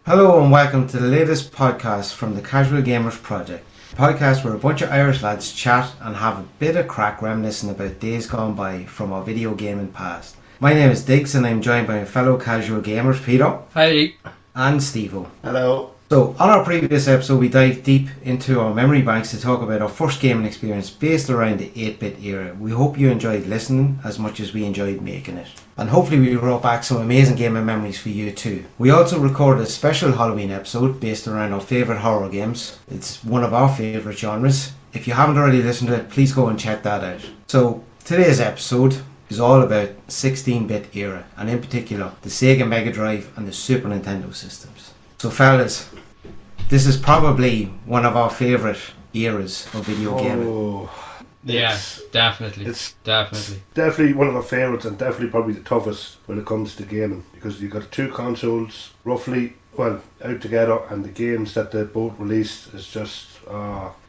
Hello and welcome to the latest podcast from the Casual Gamers Project. A podcast where a bunch of Irish lads chat and have a bit of crack reminiscing about days gone by from our video gaming past. My name is Diggs and I'm joined by my fellow casual gamers Peter. Hi. And Steve-O. Hello. So, on our previous episode we dived deep into our memory banks to talk about our first gaming experience based around the 8-bit era. We hope you enjoyed listening as much as we enjoyed making it. And hopefully we brought back some amazing gaming memories for you too. We also recorded a special Halloween episode based around our favourite horror games. It's one of our favourite genres. If you haven't already listened to it, please go and check that out. So, today's episode is all about 16-bit era, and in particular the Sega Mega Drive and the Super Nintendo systems. So fellas, this is probably one of our favourite eras of video gaming. Yeah, definitely. It's definitely. Definitely one of our favourites and definitely probably the toughest when it comes to gaming, because you've got two consoles roughly out together, and the games that they both released is just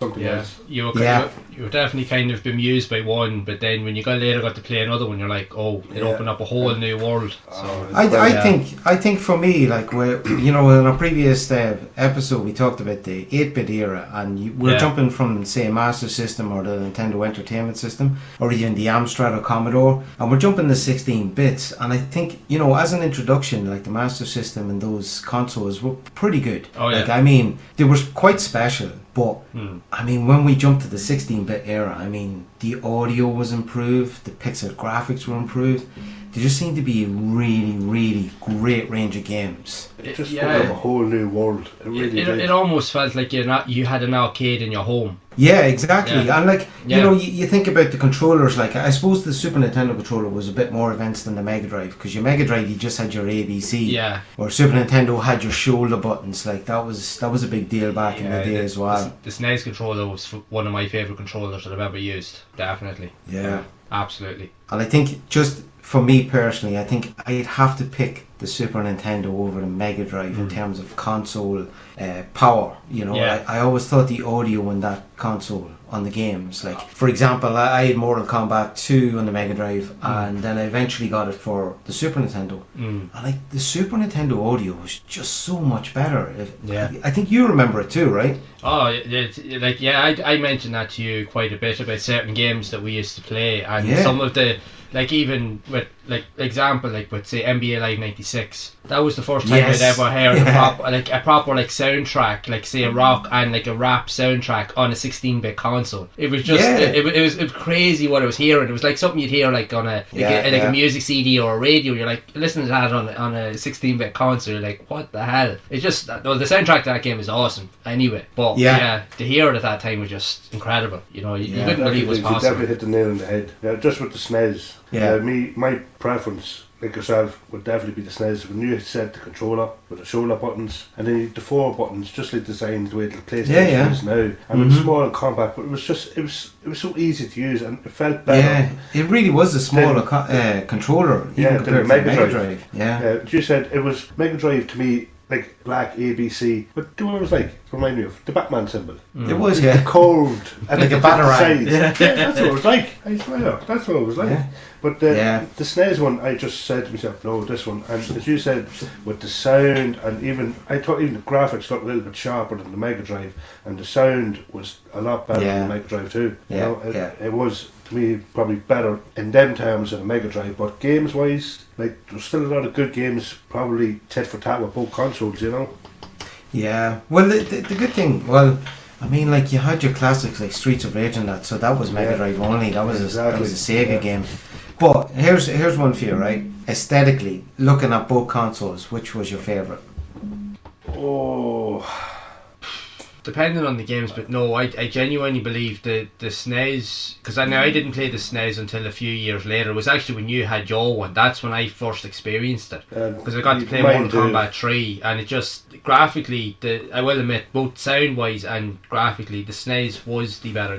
something else. You were definitely kind of bemused by one, but then when you later got to play another one, you're like, oh, it opened up a whole new world. So I think for me, like in our previous episode we talked about the 8-bit era, and we're jumping from say Master System or the Nintendo Entertainment System or even the Amstrad or Commodore, and we're jumping to 16 bits. And I think as an introduction, like the Master System and those consoles were pretty good. Oh yeah. Like I mean, they were quite special. But, I mean, when we jumped to the 16-bit era, I mean, the audio was improved, the pixel graphics were improved. There just seemed to be a really, really great range of games. It just opened up a whole new world. It really did. It almost felt like you had an arcade in your home. Yeah, exactly. And like, you think about the controllers, like I suppose the Super Nintendo controller was a bit more advanced than the Mega Drive, because your Mega Drive you just had your ABC. Yeah. Or Super Nintendo had your shoulder buttons. Like that was a big deal back in the day as well. The SNES controller was one of my favourite controllers that I've ever used. Definitely. Yeah. Absolutely. And I think just for me personally, I think I'd have to pick the Super Nintendo over the Mega Drive in terms of console power. I always thought the audio in that console on the games, like for example, I had Mortal Kombat 2 on the Mega Drive, and then I eventually got it for the Super Nintendo. And like the Super Nintendo audio was just so much better. I think you remember it too, right? Oh, I mentioned that to you quite a bit about certain games that we used to play, and some of the, like even with example with say NBA Live 96. That was the first time I'd ever heard a proper soundtrack, like say a rock and like a rap soundtrack on a 16-bit console. It was just it was crazy what I was hearing. It was like something you'd hear like on a music CD or a radio. You're like listening to that on a 16-bit console. You're like, what the hell? It's just the soundtrack to that game is awesome. Anyway, but to hear it at that time was just incredible. You couldn't believe it was possible. You definitely hit the nail on the head. Yeah, just with the SNES. Yeah, my preference, like yourself, would definitely be the SNES. When you set the controller with the shoulder buttons, and then the 4 buttons, just like designed the way the PlayStation is now. And it was small and compact, but it was so easy to use, and it felt better. Yeah, it really was a smaller controller, compared to the Mega Drive. Yeah, you said it was Mega Drive to me. Like black ABC, but do you know what it was like? Remind me of the Batman symbol. It was, curved and like a batarang. That's what it was like. I swear, that's what it was like. Yeah. But the SNES one, I just said to myself, no, this one. And as you said, with the sound, and I thought even the graphics got a little bit sharper than the Mega Drive, and the sound was a lot better than the Mega Drive too. It was, to me, probably better in them terms than the Mega Drive. But games wise, there's still a lot of good games, probably tit for tat with both consoles. Yeah. Well, the good thing, I mean, you had your classics like Streets of Rage and that, so that was Mega Drive only. That was a Sega game. But here's one for you, right? Aesthetically, looking at both consoles, which was your favourite? Oh, depending on the games, but no, I genuinely believe the SNES, because I didn't play the SNES until a few years later. It was actually when you had your one. That's when I first experienced it, because I got to play Mortal Kombat 3, and it just graphically, I will admit, both sound wise and graphically, the SNES was the better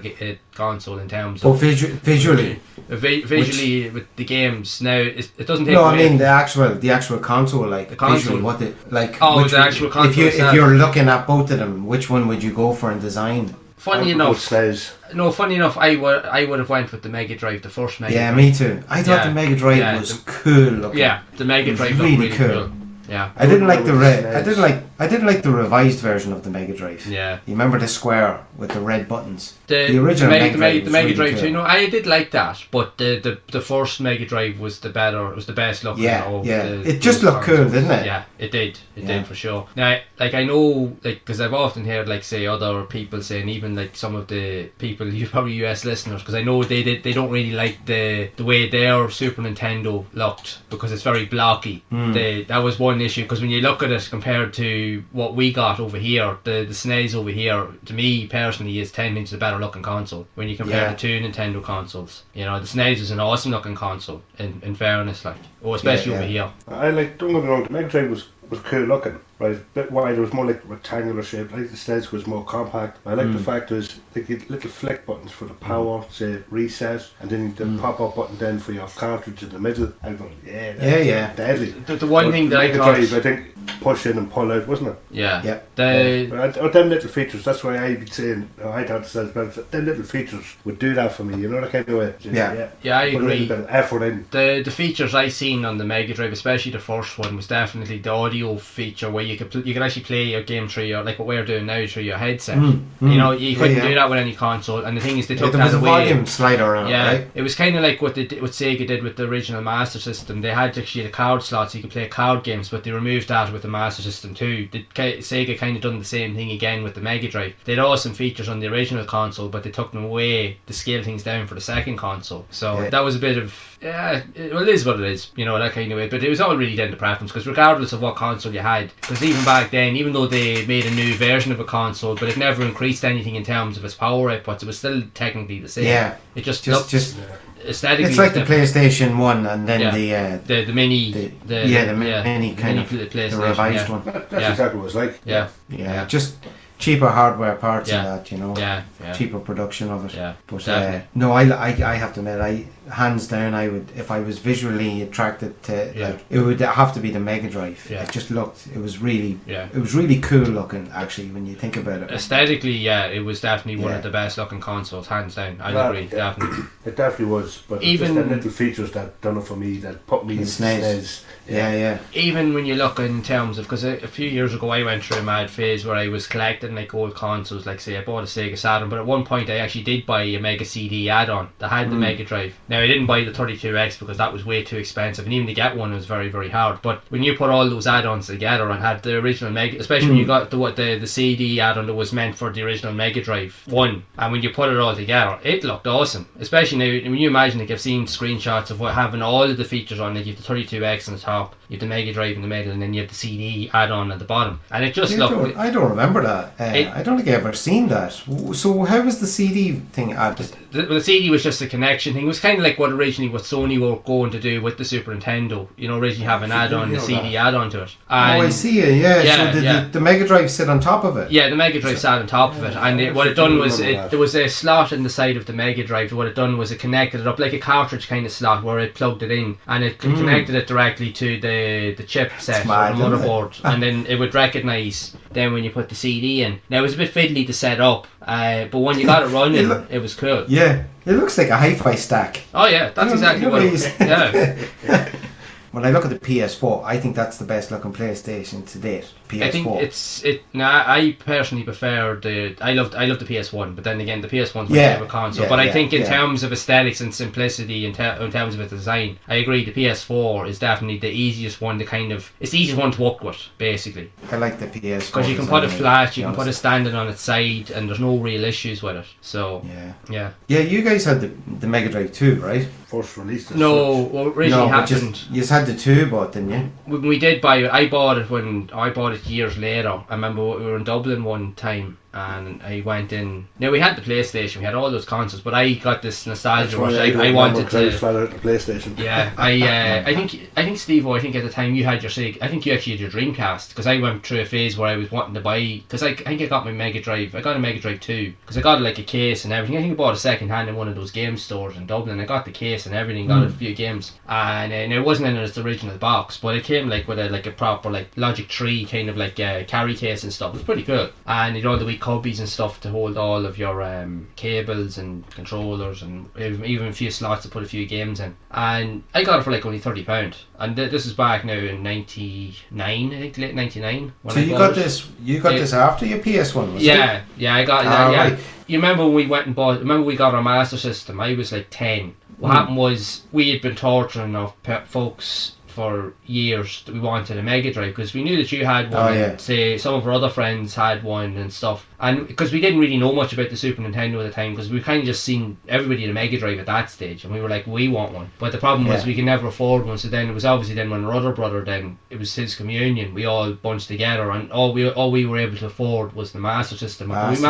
console in terms of visually. Visually with the games. Now it doesn't take. No, I mean the actual console, like the console. Visually, the actual console. If you're looking at both of them, which one would you go for in design? Funny enough, I would have went with the Mega Drive, the first Mega Drive. Yeah, me too. I thought the Mega Drive was cool looking. Yeah, the Mega Drive was really cool. Yeah, I didn't like the red. I didn't like I did like the revised version of the Mega Drive. Yeah. You remember the square with the red buttons? The original Mega Drive, the Mega Drive really 2. No, I did like that, but the first Mega Drive was the better. It was the best looking. It just looked cool, didn't it? Yeah, it did. It did for sure. Now, like I know, like because I've often heard like say other people saying, even like some of the people, probably US listeners, because I know they don't really like the way their Super Nintendo looked because it's very blocky. That was one issue, because when you look at it compared to what we got over here, the SNES over here, to me personally, is 10 inches a better looking console when you compare the two Nintendo consoles. You know, the SNES is an awesome looking console in fairness, like, especially over here. I like, don't get me wrong, the Mega Drive was cool looking, right? A bit wider, it was more like rectangular shape. I like the SNES was more compact. I like the fact there's like little flick buttons for the power, say reset, and then the pop-up button then for your cartridge in the middle. I go, deadly. The one thing that I Mega thought, Drive, I think, push in and pull out, wasn't it? Yeah. But them little features, that's why I'd be saying, I thought the SNES, but them little features would do that for me, you know, that kind of way. Yeah, I agree. Put a little bit of effort in. The features I seen on the Mega Drive, especially the first one, was definitely the audio feature where you could actually play your game through your, like what we're doing now, through your headset. You know, you couldn't do that with any console, and the thing is they took that away. There was a volume slider on it, right? It was kind of like what Sega did with the original Master System. They had actually the card slots, so you could play card games, but they removed that with the Master System too. Sega kind of done the same thing again with the Mega Drive. They had awesome features on the original console, but they took them away to scale things down for the second console. So that was a bit of, it is what it is, you know, that kind of way. But it was all really down to preference, because regardless of what console you had, because even back then, even though they made a new version of a console, but it never increased anything in terms of its power outputs, it was still technically the same. It just aesthetically, it's like the PlayStation 1 and then the mini, the mini kind of the revised one. That's exactly what it was like. Just cheaper hardware parts and that, you know, cheaper production of it. But no, I have to admit, hands down, I would, if I was visually attracted to, like, it would have to be the Mega Drive. It just looked, it was really cool looking, actually, when you think about it. Aesthetically, it was definitely one of the best looking consoles, hands down. I agree, definitely. It definitely was, but even just the little features that done it for me, that put me in SNES. Even when you look in terms of, because a few years ago I went through a mad phase where I was collecting like old consoles, like say I bought a Sega Saturn, but at one point I actually did buy a Mega CD add-on that had the Mega Drive. Now I didn't buy the 32X because that was way too expensive, and even to get one was very, very hard. But when you put all those add-ons together and had the original Mega, especially when you got the CD add-on that was meant for the original Mega Drive 1, and when you put it all together, it looked awesome. Especially now, when you imagine, like, I've seen screenshots of having all of the features on, like you have the 32X on the top, you have the Mega Drive in the middle, and then you have the CD add-on at the bottom, and it just looked... I don't remember that. I don't think I've ever seen that. So how was the CD thing added? The CD was just a connection thing. It was kind of like what Sony were going to do with the Super Nintendo. You know, originally have an add-on, the CD add-on to it. And I see it. So the Mega Drive sit on top of it. Yeah, the Mega Drive sat on top of it, and what it done was there was a slot in the side of the Mega Drive. What it done was it connected it up like a cartridge kind of slot where it plugged it in, and it connected it directly to the chip set or the motherboard, and then it would recognise then when you put the CD in. Now it was a bit fiddly to set up, but when you got it running, it was cool. Yeah, it looks like a hi-fi stack. Oh yeah, that's exactly what it is. Yeah. When I look at the PS4, I think that's the best looking PlayStation to date. PS4. I think I personally prefer I love the PS1, but then again the PS1's my favourite console. But I think in terms of aesthetics and simplicity, in terms of its design, I agree the PS4 is definitely the easiest one to it's the easiest one to work with, basically. I like the PS4 because you can put it flat, you can put it standing on its side, and there's no real issues with it. So yeah, you guys had the Mega Drive 2, right? First release. Well, originally happened. You just had the 2 bought, didn't you? When we did buy it, I bought it years later. I remember we were in Dublin one time, and I went in. Now we had the PlayStation, we had all those consoles, but I got this nostalgia rush. I wanted to. The PlayStation. Yeah, I think Steve-O, I think at the time you had your Sega. I think you actually had your Dreamcast, because I went through a phase where I was wanting to buy, because I think I got my Mega Drive. I got a Mega Drive 2 because I got like a case and everything. I think I bought it second hand in one of those game stores in Dublin. I got the case and everything, got a few games, and it wasn't in its original box, but it came like with a proper like Logic 3 kind of like carry case and stuff. It was pretty cool, and it had all the wee wee cubbies and stuff to hold all of your cables and controllers, and even a few slots to put a few games in. And I got it for like only £30. And this is back now in '99, I think, late '99. So you got this after your PS1, was it? Yeah, I got that. Yeah. Right. You remember when we went and bought? Remember we got our Master System? I was like 10. What happened was we had been torturing our folks for years that we wanted a Mega Drive, because we knew that you had one, and say some of our other friends had one and stuff, and because we didn't really know much about the Super Nintendo at the time, because we kind of just seen everybody had a Mega Drive at that stage, and we were like, we want one. But the problem was we could never afford one, so then it was obviously then when our other brother, then it was his communion, we all bunched together, and all we were able to afford was the Master System. But we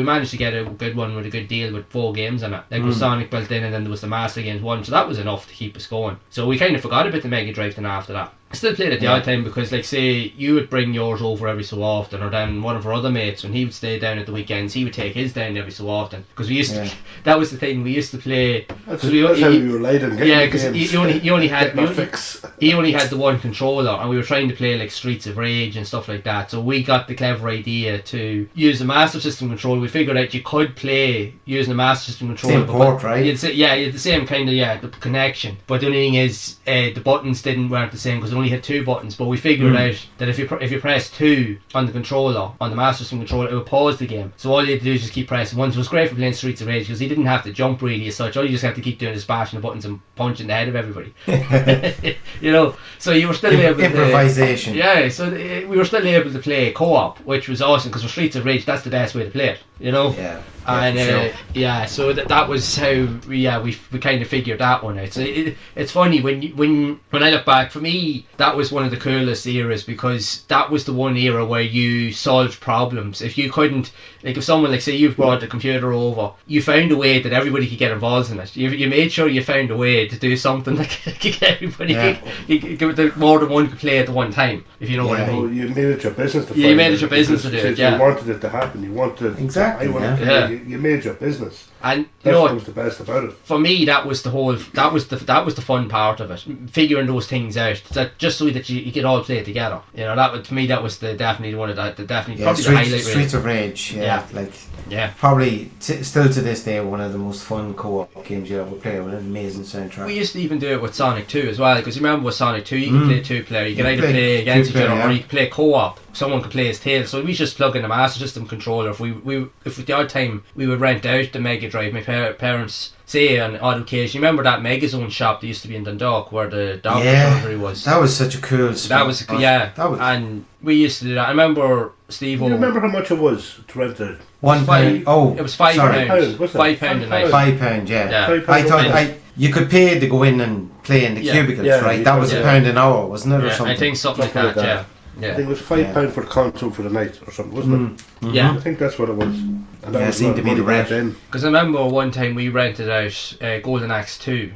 managed to get a good one with a good deal with 4 games in it. Like with Sonic built in, and then there was the Master Games 1, so that was enough to keep us going. So we kind of forgot about the Mega Drive then after that. I still played it the odd time, because like say you would bring yours over every so often, or then one of our other mates, when he would stay down at the weekends, he would take his down every so often, because we used to that was the thing, we used to play. That's how we were late in games. Yeah, because he only had the one controller, and we were trying to play like Streets of Rage and stuff like that, so we got the clever idea to use the Master System controller. We figured out you could play using the Master System controller, same port, right? You had the same kind of the connection, but the only thing is the buttons weren't the same, because only had 2 buttons, but we figured out that if you press 2 on the controller, on the Master System controller, it would pause the game. So all you had to do is just keep pressing once. It was great for playing Streets of Rage, because he didn't have to jump really as such. All you just have to keep doing is bashing the buttons and punching the head of everybody. So you were still able to improvisation. So we were still able to play co-op, which was awesome, because for Streets of Rage, that's the best way to play it. So that was how we kind of figured that one out. So it's funny when I look back, for me that was one of the coolest eras, because that was the one era where you solved problems. If you couldn't, like if someone, like say you brought the computer over, you found a way that everybody could get involved in it. You made sure you found a way to do something that could get everybody, more than one could play at the one time, if you know what I mean. You made it your business to you made it your business to do it. You wanted it to happen. You wanted exactly. You made your business. And that was the best about it. For me, that was the fun part of it, figuring those things out, just so that you could all play it together. To me that was definitely one of probably the highlight. Streets of Rage, probably still to this day one of the most fun co-op games you ever play, with an amazing soundtrack. We used to even do it with Sonic 2 as well, because you remember with Sonic 2 you could play 2-player, you could either play against each other or you could play co-op. Someone could play as Tails, so we just plug in the Master System controller. If the odd time we would rent out the Mega Drive, my parents say on odd occasion, you remember that Megazone shop that used to be in Dundalk where the doctor surgery was? That was such a cool spot. And we used to do that. I remember Steve. You remember how much it was to rent it? £1. It was £5. £5 a night. £5, yeah. I thought you could pay to go in and play in the cubicles, right? That was £1 an hour, wasn't it, or something? I think something like that. I think it was £5 for the console for the night or something, wasn't it? Yeah, I think that's what it was. And that seemed to be the rent. Because I remember one time we rented out Golden Axe 2.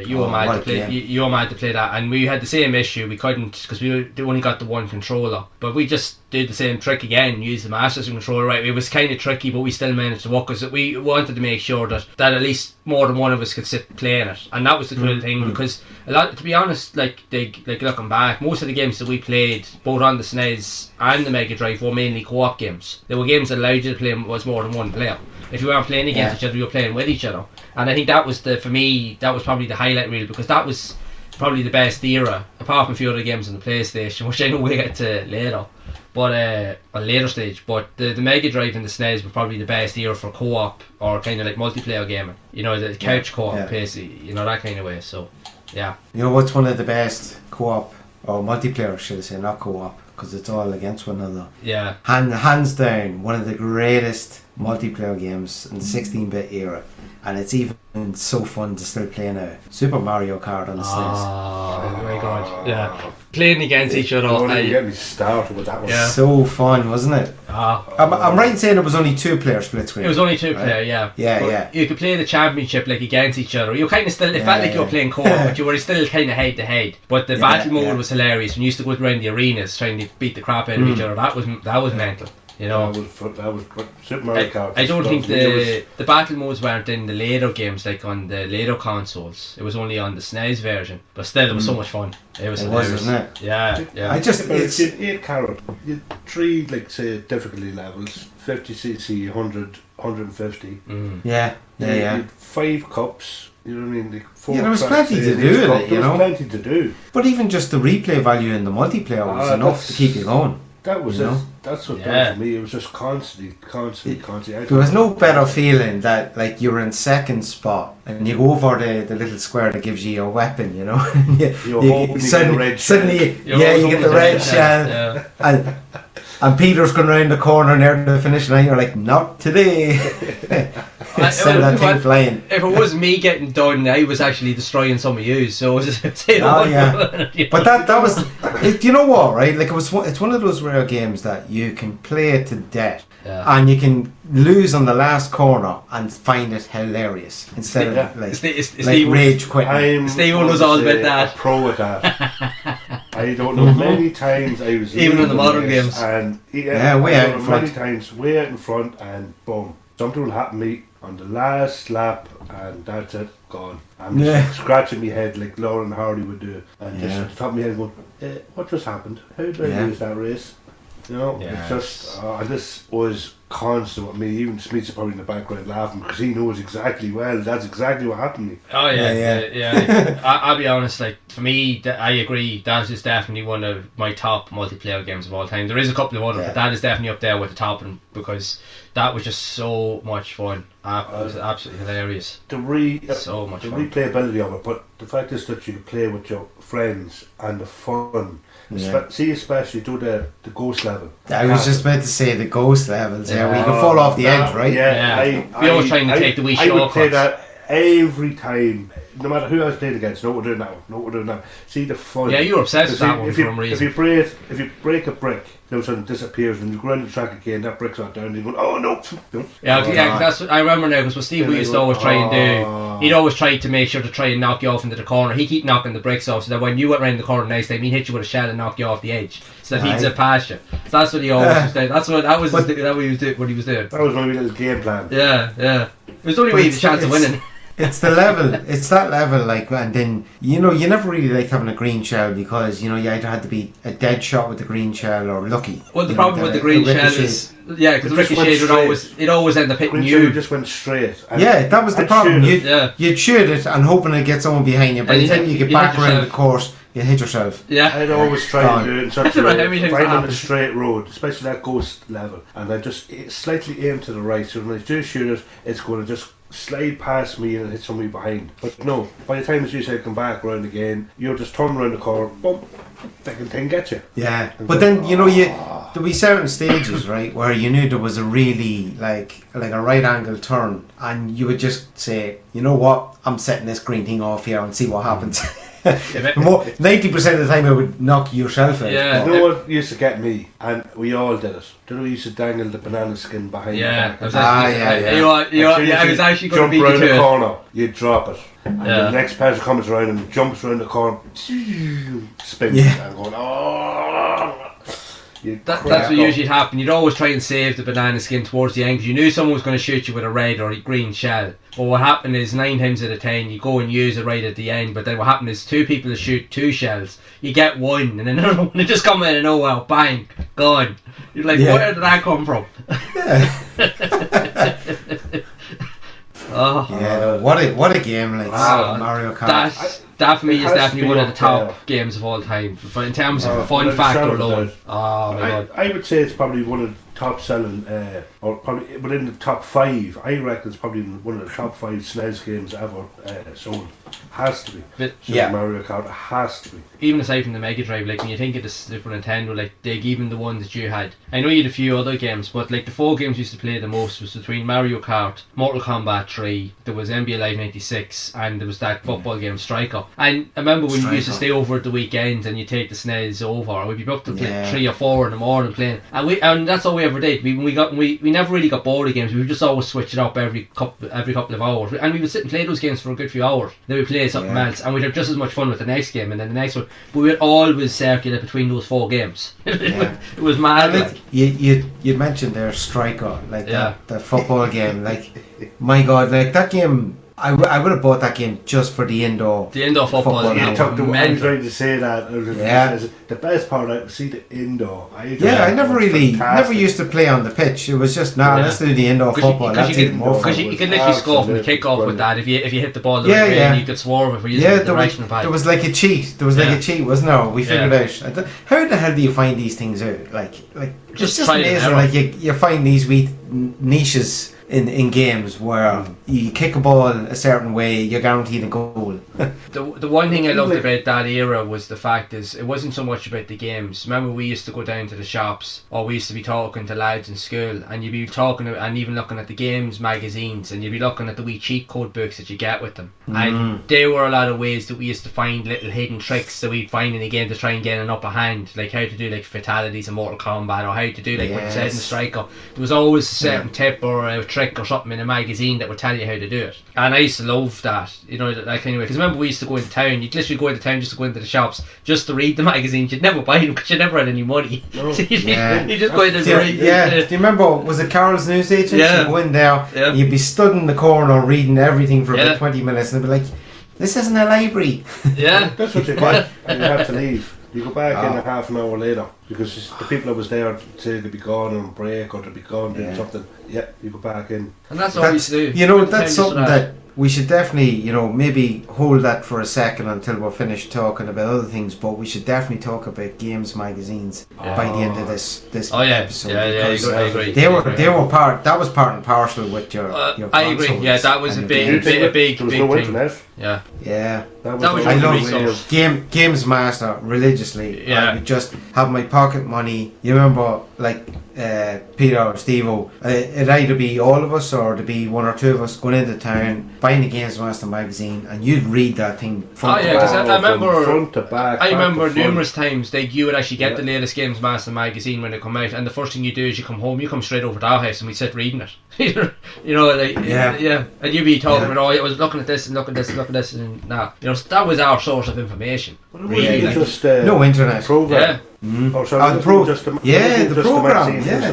You were mad to play that, and we had the same issue. We couldn't, because we only got the one controller, but we just did the same trick again, use the Master System controller. Right, it was kind of tricky, but we still managed to work, because we wanted to make sure that at least more than one of us could sit playing it, and that was the cool thing. Because to be honest, like looking back, most of the games that we played both on the SNES and the Mega Drive were mainly co-op games. They were games that allowed you to play was more than one player. If you weren't playing against each other, you were playing with each other. And I think that was for me, that was probably the highlight reel, because that was probably the best era, apart from a few other games on the PlayStation, which I know we'll get to later, but a later stage. But the Mega Drive and the SNES were probably the best era for co-op, or kind of like multiplayer gaming. The couch co-op, basically, that kind of way. So, yeah. You know what's one of the best co-op, or multiplayer, should I say, not co-op, because it's all against one another. Yeah. Hands down, one of the greatest multiplayer games in the 16-bit era, and it's even so fun to still play now. Super Mario Kart on the SNES. Oh my god, yeah. Playing against each other. Don't get me started with that one. Yeah. So fun, wasn't it? I'm right in saying it was only 2-player split screen. It was only 2-player, right? Yeah. You could play the championship like against each other. You kind of still, it felt like you were playing co-op, but you were still kind of head to head. But the battle mode was hilarious. When you used to go around the arenas trying to beat the crap out of each other, that was mental. You know, that was Super Mario Kart. I don't think the battle modes weren't in the later games, like on the later consoles. It was only on the SNES version, but still, it was so much fun. It was hilarious. Wasn't it? Yeah. It's 8 carrot. You 3 like say difficulty levels, 50cc, 100, 150. Yeah. You had 5 cups. You know what I mean? Like 4 there was plenty to do in it, There was plenty to do. But even just the replay value in the multiplayer was enough to keep you going. That was it. That's what done it for me. It was just constantly. There was no better feeling that like you're in second spot and you go over the little square that gives you your weapon, you know. Suddenly, you get the red shell, and Peter's going around the corner near the finish line. You're like, not today. Send that thing flying. If it was me getting done, I was actually destroying some of you. So it was But that was, you know what, right? Like it's one of those rare games that you can play it to death, and you can lose on the last corner and find it hilarious instead of like rage quitting. Stephen was all about that. A pro at that. I don't know many times I was even in the modern games, and way out in front. Many times way out in front, and boom, something will happen to me on the last lap, and that's it, gone. I'm just scratching my head like Lauren Hardy would do, and just top of my head going, what just happened? How did I lose that race? You know, it's just, and this was constant with me. Even Smeets probably in the background laughing because he knows exactly that's exactly what happened to me. Oh yeah. I'll be honest, like for me, I agree. That is definitely one of my top multiplayer games of all time. There is a couple of others, but that is definitely up there with the top, because that was just so much fun. It was absolutely hilarious. So much fun. The replayability of it, but the fact is that you play with your friends and the fun. Especially do the ghost level. I was just about to say the ghost levels. Yeah, where you can fall off the edge, right? We always trying to take the wee shortcuts. I would play that every time, no matter who I was playing against. No, we're doing now. See the fun. Yeah, you're obsessed with that one for some reason. If you break a brick, all of a sudden it disappears, and you go around the track again, that brick's not down, and you go, oh no. That's what I remember now, because what Steve used to always try and do, he'd always try to make sure to try and knock you off into the corner. He'd keep knocking the bricks off, so that when you went around the corner next time, he'd hit you with a shell and knock you off the edge, so that he'd zip past you. So that's what he always was doing. That was what he was doing. That was my little game plan. Yeah. It was the only way he had a chance of winning. It's the level. It's that level, like, and then you never really like having a green shell, because you either had to be a dead shot with the green shell or lucky. Well, the problem with the green shell is, because the ricochet would always end up hitting you. Just went straight. That was the problem. You'd shoot it and hoping to get someone behind you. By the time you get back around the course, you hit yourself. I'd always try to do it in such a way, right on the straight road, especially that ghost level, and I just slightly aim to the right, so when I do shoot it, it's going to just slide past me and hit somebody behind. But no, by the time, as you said, come back around again, you'll just turn around the corner, boom, fucking thing gets you. Yeah, but then there'll be certain stages, right, where you knew there was a really like a right angle turn, and you would just say, you know what, I'm setting this green thing off here and see what happens. 90% of the time it would knock yourself out. You know what used to get me, and we all did it. Do you know we used to dangle the banana skin behind the back? I was actually going to jump around the corner, you drop it, and the next person comes around and jumps around the corner, spins, and going, that's what usually happened. You'd always try and save the banana skin towards the end, because you knew someone was going to shoot you with a red or a green shell. But what happened is 9 times out of 10 you go and use it right at the end, but then what happened is 2 people that shoot 2 shells, you get 1, and then another one just come in and bang, gone. You're like, where did that come from? What a game, like Mario Kart. That for me is definitely one of the top games of all time, in terms of fun factor alone. Oh my god! I would say it's probably one of the top selling, or probably within the top 5. I reckon it's probably one of the top 5 SNES games ever sold. Has to be. Mario Kart has to be. Even aside from the Mega Drive, like when you think of the Super Nintendo, like even the one that you had, I know you had a few other games, but like the 4 games you used to play the most was between Mario Kart, Mortal Kombat 3, there was NBA Live 96, and there was that football game Striker. And I remember when you used to stay over at the weekends and you take the SNES over, and we'd be up to play 3 or 4 in the morning playing, and that's all we ever never did. We never really got bored of games. We would just always switch it up every couple of hours, and we would sit and play those games for a good few hours. Then we play something else, and we'd have just as much fun with the next game and then the next one. But we would always circulate between those 4 games. It was mad. Like, you mentioned there Striker, like that football game. Like, my God, like that game. I would have bought that game just for the indoor football. I was trying to say that. The best part, I see the indoor. I never used to play on the pitch. It was just let's do the indoor football. Because you could literally score from the kick off with that. If you hit the ball the right way, and you could swerve it for using the direction of there was like a cheat. There was like a cheat, wasn't there? We figured out. How the hell do you find these things out? Like just amazing. Like you find these wee niches in games where you kick a ball a certain way, you're guaranteed a goal. The one thing I loved about that era was the fact is it wasn't so much about the games. Remember, we used to go down to the shops, or we used to be talking to lads in school, and you'd be talking and even looking at the games magazines, and you'd be looking at the wee cheat code books that you get with them. And there were a lot of ways that we used to find little hidden tricks that we'd find in the game to try and get an upper hand, like how to do like fatalities in Mortal Kombat, or how to do like what you said in Striker. There was always a certain tip or a trick or something in a magazine that would tell you how to do it, and I used to love that, like anyway, because remember we used to go into town, you'd literally go into town just to go into the shops just to read the magazines. You'd never buy them because you never had any money. No. So you just go in and read. Do you remember, was it Carol's Newsagents? You go in there, you'd be stood in the corner reading everything for about 20 minutes, and they'd be like, this isn't a library. That's what you get, and you have to leave. You go back in a half an hour later because the people that was there say they'd be gone on break or they'd be gone doing something. Yeah, you go back in. And that's all we do. That's something that we should definitely, maybe hold that for a second until we're finished talking about other things, but we should definitely talk about games magazines by the end of this episode. I agree. They were part and parcel with your I agree. Yeah, that was a big there was no internet. Yeah. That was I love Games Master religiously. I would just have my pocket money. You remember, like Peter or Steve-O, it'd either be all of us or it'd be one or two of us going into town, buying the Games Master magazine, and you'd read that thing front to back. I remember front to back. I remember numerous times you would actually get the latest Games Master magazine when it come out, and the first thing you do is you come home, you come straight over to our house, and we sit reading it. And you'd be talking about, I was looking at this and looking at this and looking at this, and that was our source of information. Really, just no internet program. The program.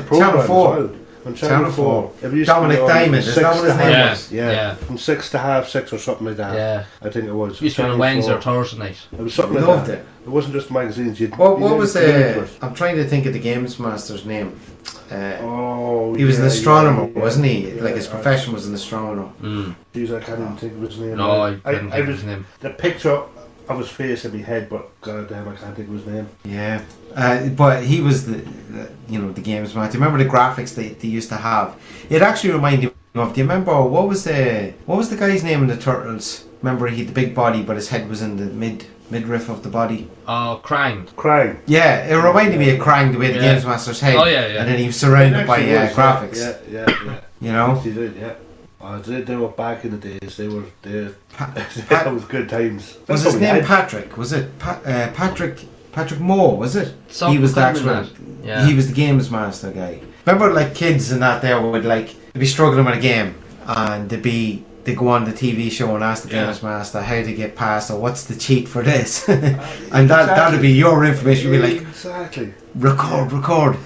Channel 4. On Channel 4. Dominic Diamond, is that what his name was? Yeah. From 6 to half 6 or something like that. Yeah. I think it was. Used to be on Wednesday or Thursday night. It was something like that. It wasn't just magazines. What was I'm trying to think of the Games Master's name. He was an astronomer, wasn't he? Like his profession was an astronomer. Jeez, I can't even think of his name. No, I couldn't think of his name. The picture of his face in my head, but goddamn, I can't think of his name. Yeah. But he was the Games Master. Remember the graphics they used to have? It actually reminded me of. Do you remember what was the guy's name in the Turtles? Remember, he had the big body, but his head was in the midriff of the body. Oh, Krang. Yeah, it reminded me of Krang, the way the Games Master's head. Oh yeah. And then he was surrounded by graphics. Yeah. You know. He did, yeah. They were back in the days. That was good times. Was his name Patrick? Was it Patrick Moore? Was it? He was the actual. Yeah. He was the Games Master guy. Remember, like kids and that there would they'd be struggling with a game, and they go on the TV show and ask the Games Master how to get past or what's the cheat for this, and that'd be your information. You'd be like, exactly. Record.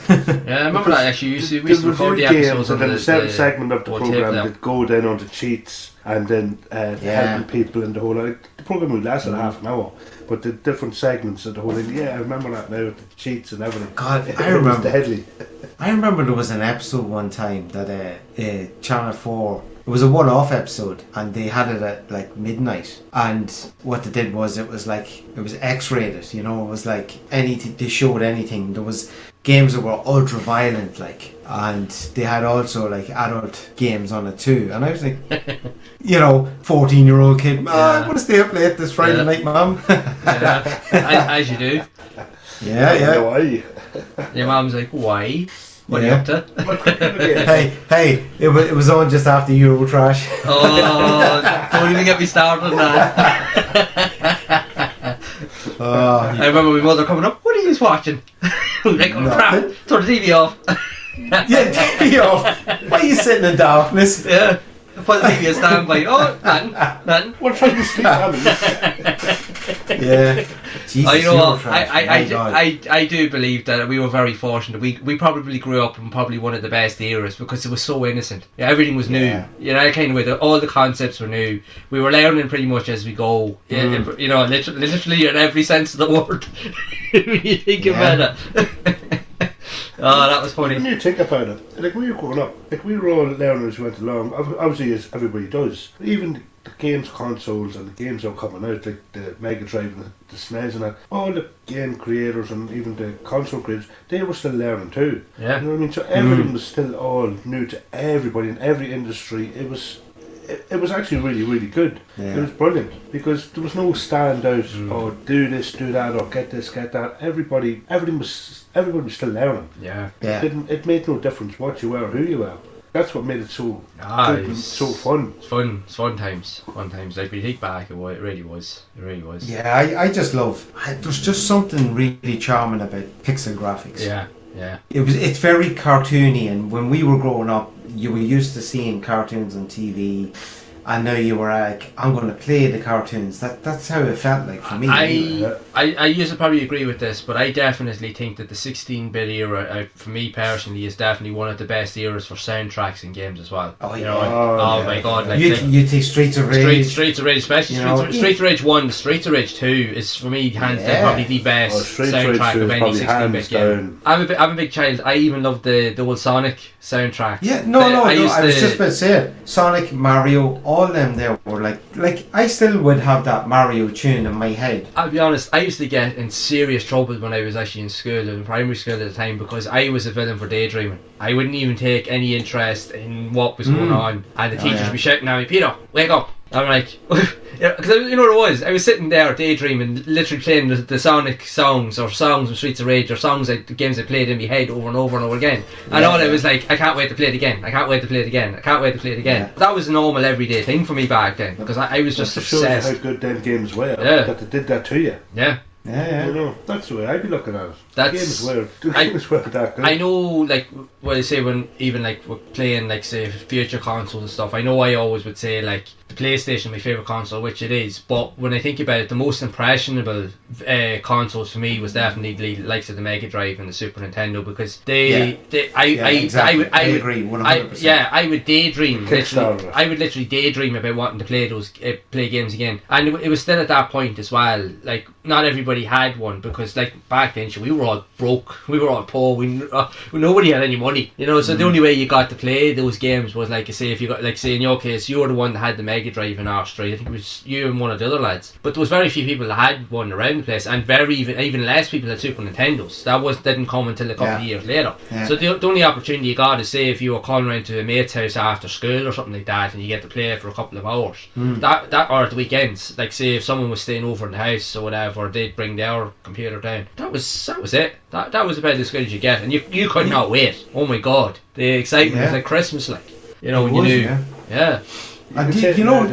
Yeah, I remember that actually. We used to record the episodes on a certain segment of the program that go down onto cheats and then helping people in the whole. The program would last half an hour, but the different segments of the whole thing. Yeah, I remember that now with the cheats and everything. God, I remember. Deadly. I remember there was an episode one time that Channel 4. It was a one-off episode, and they had it at like midnight. And what they did was it was X-rated. It was like they showed anything. There was games that were ultra violent, and they had also like adult games on it too. And I was like, 14-year-old kid, I want to stay up late this Friday night, Mum. As you do. Yeah. Why? Your mum's like, why? What are you up to? hey, it was on just after Eurotrash. Oh, don't even get me started on that. I remember my mother coming up, what are you watching? Like, crap, turn the TV off. Yeah, there you go. Why are you sitting in darkness? Yeah. Put the TV standby. Oh, nothing. We're trying to sleep, Yeah. Jesus, I know. I do believe that we were very fortunate. We probably grew up in probably one of the best eras because it was so innocent. Yeah, everything was new. You know, kind of with all the concepts were new. We were learning pretty much as we go. You know, literally in every sense of the word. When you think about it. Oh, that was funny. When you think about it, like we were growing up, like we were all learning as we went along, obviously as everybody does. Even the games consoles and the games that are coming out, like the Mega Drive and the SNES and that, all the game creators and even the console creators, they were still learning too. Yeah. You know what I mean? So everything was still all new to everybody in every industry. It was actually really, really good. Yeah. It was brilliant because there was no standout or do this, do that, or get this, get that. Everybody was still learning. Yeah. It made no difference what you were or who you were. That's what made it so good and so fun. It's fun times. Like we think back, it really was. Yeah, I just love. There's just something really charming about pixel graphics. Yeah. It's very cartoony, and when we were growing up, you were used to seeing cartoons on TV, and now you were like, I'm going to play the cartoons. That's how it felt like for me. I used to probably agree with this, but I definitely think that the 16-bit era, for me personally, is definitely one of the best eras for soundtracks in games as well. Oh, you yeah. know, my God. Like, you take Streets of Rage. Streets of Rage, especially Streets of Rage 1, Streets of Rage 2 is, for me, hands down, probably the best soundtrack of any 16-bit game. I'm a big child. I even love the old Sonic soundtracks. Yeah, no, I was just about to say it. Sonic, Mario, all them there were like I still would have that Mario tune in my head. I'll be honest, I used to get in serious trouble when I was actually in school, in primary school at the time, because I was a villain for daydreaming. I wouldn't even take any interest in what was going on, and the teachers would be shouting at me, Peter, wake up. I'm like, because you know what it was? I was sitting there daydreaming, literally playing the Sonic songs, or songs from Streets of Rage, or songs like the games I played in my head over and over and over again. And all I was like, I can't wait to play it again. I can't wait to play it again. I can't wait to play it again. Yeah. That was a normal everyday thing for me back then, because I was just obsessed. Shows how good them games were. That they did that to you. Yeah. Yeah. You know, that's the way I'd be looking at it. The games were that good. I know, like, what I say when even like we're playing, like, say, future consoles and stuff. I know I always would say, like, the PlayStation, my favourite console, which it is. But when I think about it, the most impressionable consoles for me was definitely the likes of the Mega Drive and the Super Nintendo, because I agree 100%. I would daydream. I would literally daydream about wanting to play games again, and it was still at that point as well. Like, not everybody had one, because like back then we were all broke, we were all poor, nobody had any money, you know. So the only way you got to play those games was, like, say, if you got, like, say in your case, you were the one that had the Mega Drive in our street. I think it was you and one of the other lads, but there was very few people that had one around the place, and even less people had Super Nintendos. That didn't come until a couple of years later. So the only opportunity you got is, say, if you were calling around to a mate's house after school or something like that, and you get to play it for a couple of hours. That or at the weekends, like, say if someone was staying over in the house or whatever, they'd bring their computer down. That was it. That was about as good as you get, and you could not wait. Oh my God, the excitement was like Christmas, like, you know, when you knew. Yeah. And you know,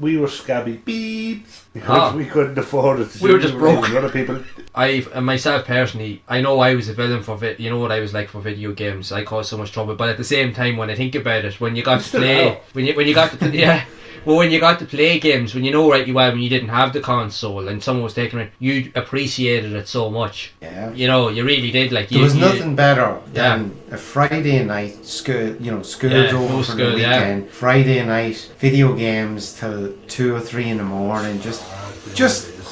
we were scabby beep because we couldn't afford it. We were just broke. Other people. Myself personally, I know I was a villain for you know what I was like for video games. I caused so much trouble, but at the same time, when I think about it, when you got to play, when you got to play, yeah. Well, when you got to play games, when you know rightly well, when you didn't have the console and someone was taking it, you appreciated it so much. Yeah. You know, you really did. Like, there was nothing better than a Friday night school. You know, school's over for the weekend. Friday night video games till 2 or 3 in the morning. Just.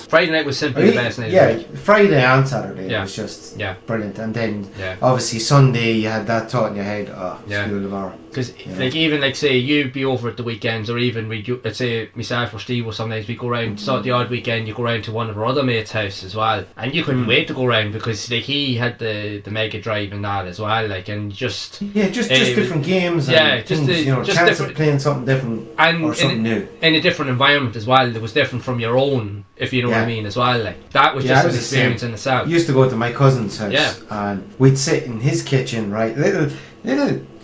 Friday night was simply the best night of the week. Friday and Saturday was just brilliant, and then obviously Sunday you had that thought in your head, school tomorrow. Because like, even like, say you'd be over at the weekends, or even let's say myself or Steve, or sometimes we go around, so the odd weekend you go around to one of our other mates' house as well, and you couldn't wait to go around, because like he had the Mega Drive and that as well, like, and just different games, and things, just chance different, of playing something different and or something new in a different environment as well, that was different from your own, if you know what I mean, as well. Like, that was just an experience in itself. I used to go to my cousin's house, and we'd sit in his kitchen, right, little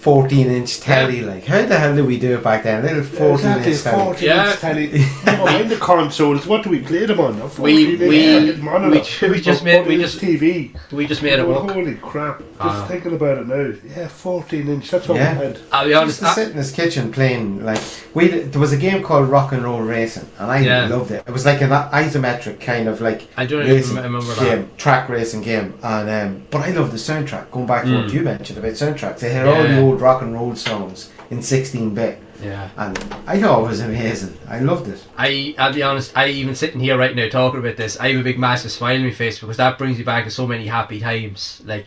14-inch telly. Like, how the hell did we do it back then? A little 14-inch telly. 14-inch telly. Behind the consoles, what do we play them on? We just made TV. We just made it work. Holy crap! Just thinking about it now. Yeah, 14-inch. That's what we had. I'll be honest. I used to sit in his kitchen playing. Like, there was a game called Rock and Roll Racing, and I loved it. It was like an isometric kind of like I don't even remember that track racing game, and but I love the soundtrack. Going back to what you mentioned about soundtracks, they had all the old rock and roll songs in 16-bit. Yeah. And I thought it was amazing. I loved it. I'll be honest, I even sitting here right now talking about this, I have a big massive smile on my face because that brings me back to so many happy times. Like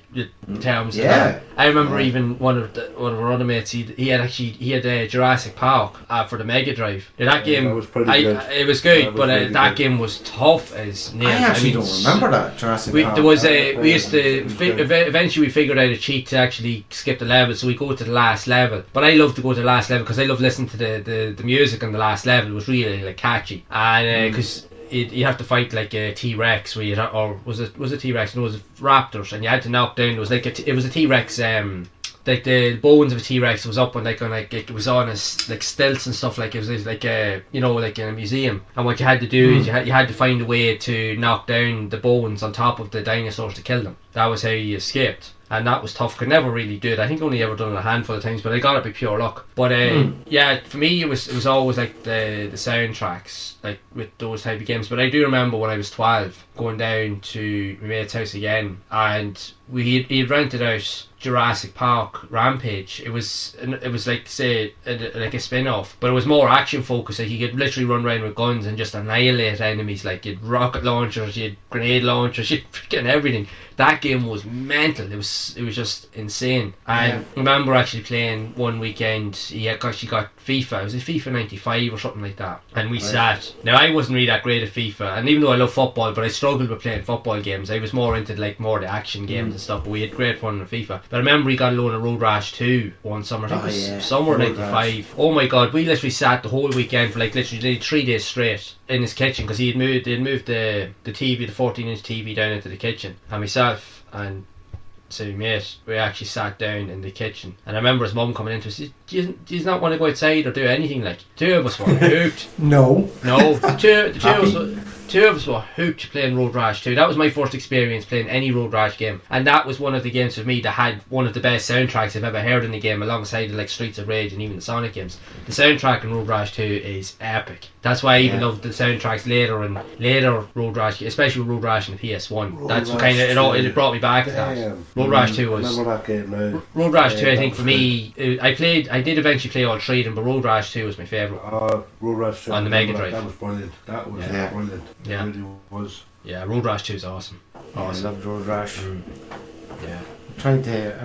terms of that. I remember even one of our other mates, he had Jurassic Park for the Mega Drive. Now, that game was pretty good. It was good, but that game was tough as nails. I actually don't remember that Jurassic Park. There was we used to eventually we figured out a cheat to actually skip the level, so we go to the last level. But I love to go to the last level because I love listening to the music on the last level. It was really like catchy, and because you have to fight like a T-Rex, or was it T-Rex? No, it was raptors, and you had to knock down. It was like it was a T-Rex. Like the bones of a T-Rex was up on it was on like stilts and stuff. Like it was like like in a museum. And what you had to do is you had to find a way to knock down the bones on top of the dinosaurs to kill them. That was how you escaped. And that was tough. Could never really do it. I think only ever done it a handful of times, but I got it by pure luck. But yeah, for me it was always like the soundtracks, like with those type of games. But I do remember when I was 12 going down to my mate's house again, and he had rented out Jurassic Park Rampage. It was like, say, like a spin-off, but it was more action focused. Like you could literally run around with guns and just annihilate enemies. Like you'd rocket launchers, you'd grenade launchers, you'd freaking everything. That game was mental. It was just insane. And I remember actually playing one weekend. He actually got FIFA. It was a FIFA 95 or something like that. And we sat. Now I wasn't really that great at FIFA, and even though I love football, but I struggled with playing football games. I was more into like more the action games and stuff. But we had great fun in FIFA. But I remember he got a loan of Road Rash 2 one summer. I think it was summer 95. Oh my god, we literally sat the whole weekend for like literally 3 days straight in his kitchen because they'd moved the TV, the 14-inch TV down into the kitchen, and myself and so mate, we actually sat down in the kitchen, and I remember his mum coming in to say, do you not want to go outside or do anything? Like, two of us were hooked. No, two of us were hooked playing Road Rash 2. That was my first experience playing any Road Rash game, and that was one of the games for me that had one of the best soundtracks I've ever heard in the game, alongside like Streets of Rage and even the Sonic games. The soundtrack in Road Rash 2 is epic. That's why I even love the soundtracks later Road Rash, especially with Road Rash and the PS1. That's kind of it brought me back to that. Road Rash 2 was. I remember that game now. Road Rash 2, I think for me, I did eventually play all three of them, but Road Rash 2 was my favourite. Road Rash 2 on the Mega Drive. That was brilliant. That was brilliant. Yeah. It really was. Yeah, Road Rash 2 is awesome. I loved Road Rash. Yeah. I'm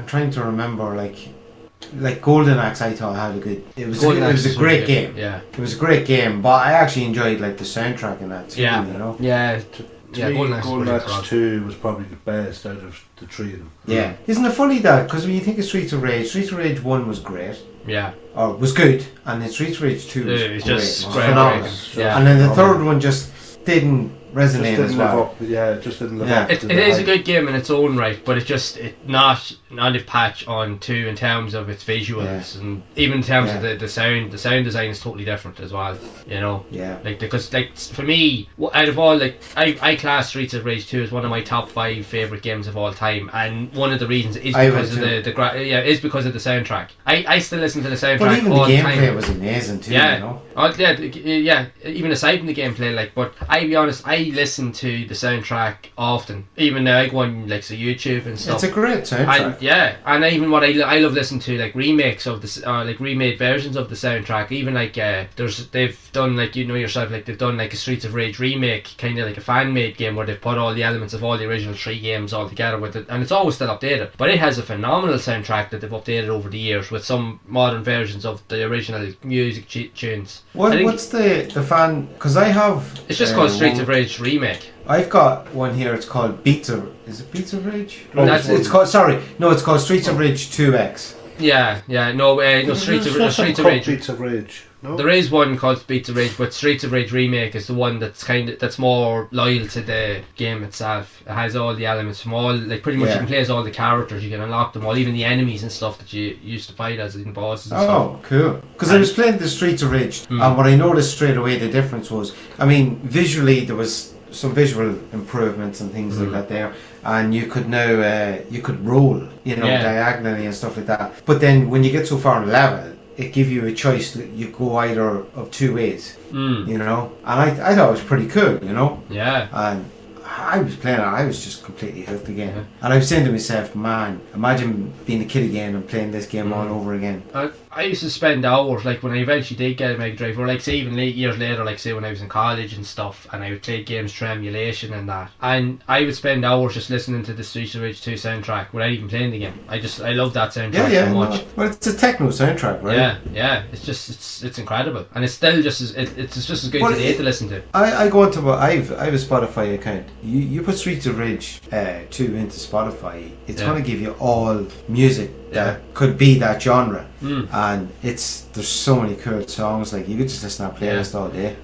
trying to remember like Golden Axe. I thought had a good. It was a great game. Yeah. It was a great game, but I actually enjoyed like the soundtrack in that too. Yeah. You know. Yeah. To me, Golden Axe 2 was probably the best out of the three of them. Yeah. Isn't it funny that, because when you think of Streets of Rage 1 was great. Yeah. Or was good, and then Streets of Rage 2 was great. Just phenomenal. Yeah. And then the third one just didn't resonate as well. It just didn't live up. It is a good game in its own right, but it not a patch on 2 in terms of its visuals and even in terms of the sound. The sound design is totally different as well. You know. Yeah. Like because for me, out of all I class Streets of Rage 2 as one of my top 5 favorite games of all time, and one of the reasons is because of is because of the soundtrack. I still listen to the soundtrack but even all the time. The gameplay was amazing too. Yeah. You know. Even aside from the gameplay, like, but I'll be honest, I listen to the soundtrack often. Even now I go on like YouTube and stuff. It's a great soundtrack. And even what I love listening to like remakes of the like remade versions of the soundtrack. Even like they've done like yourself, like they've done like a Streets of Rage remake, kind of like a fan made game where they've put all the elements of all the original 3 games all together with it, and it's always still updated. But it has a phenomenal soundtrack that they've updated over the years with some modern versions of the original music tunes. What's the fan? Because I have. It's just called Streets of Rage remake. I've got one here. It's called Beats of. Is it Beats of Rage? It's called. Sorry, no. It's called Streets of Rage 2X. No, Streets of Rage. Beats of Rage No? There is one called Streets of Rage, but Streets of Rage Remake is the one that's more loyal to the game itself. It has all the elements from all, like pretty much you can play as all the characters, you can unlock them all, even the enemies and stuff that you used to fight as in bosses and stuff. Oh, cool. Because I was playing the Streets of Rage, and what I noticed straight away the difference was, I mean, visually there was some visual improvements and things like that there, and you could now you could roll, diagonally and stuff like that. But then when you get so far in level, it give you a choice that you go either of two ways, and I thought it was pretty cool, and I was playing it, I was just completely hooked again, and I was saying to myself, man, imagine being a kid again and playing this game all over again. I used to spend hours, like when I eventually did get a Mega Drive, or like say even years later, like say when I was in college and stuff, and I would play games through emulation and that, and I would spend hours just listening to the Streets of Rage 2 soundtrack without even playing the game. I love that soundtrack so much. Well, it's a techno soundtrack, right? Yeah. It's incredible, and it's still just as it's just as good today to listen to. I go into I have a Spotify account. You put Streets of Rage 2 into Spotify, it's going to give you all music that could be that genre, and there's so many cool songs, like you could just listen to that playlist all day.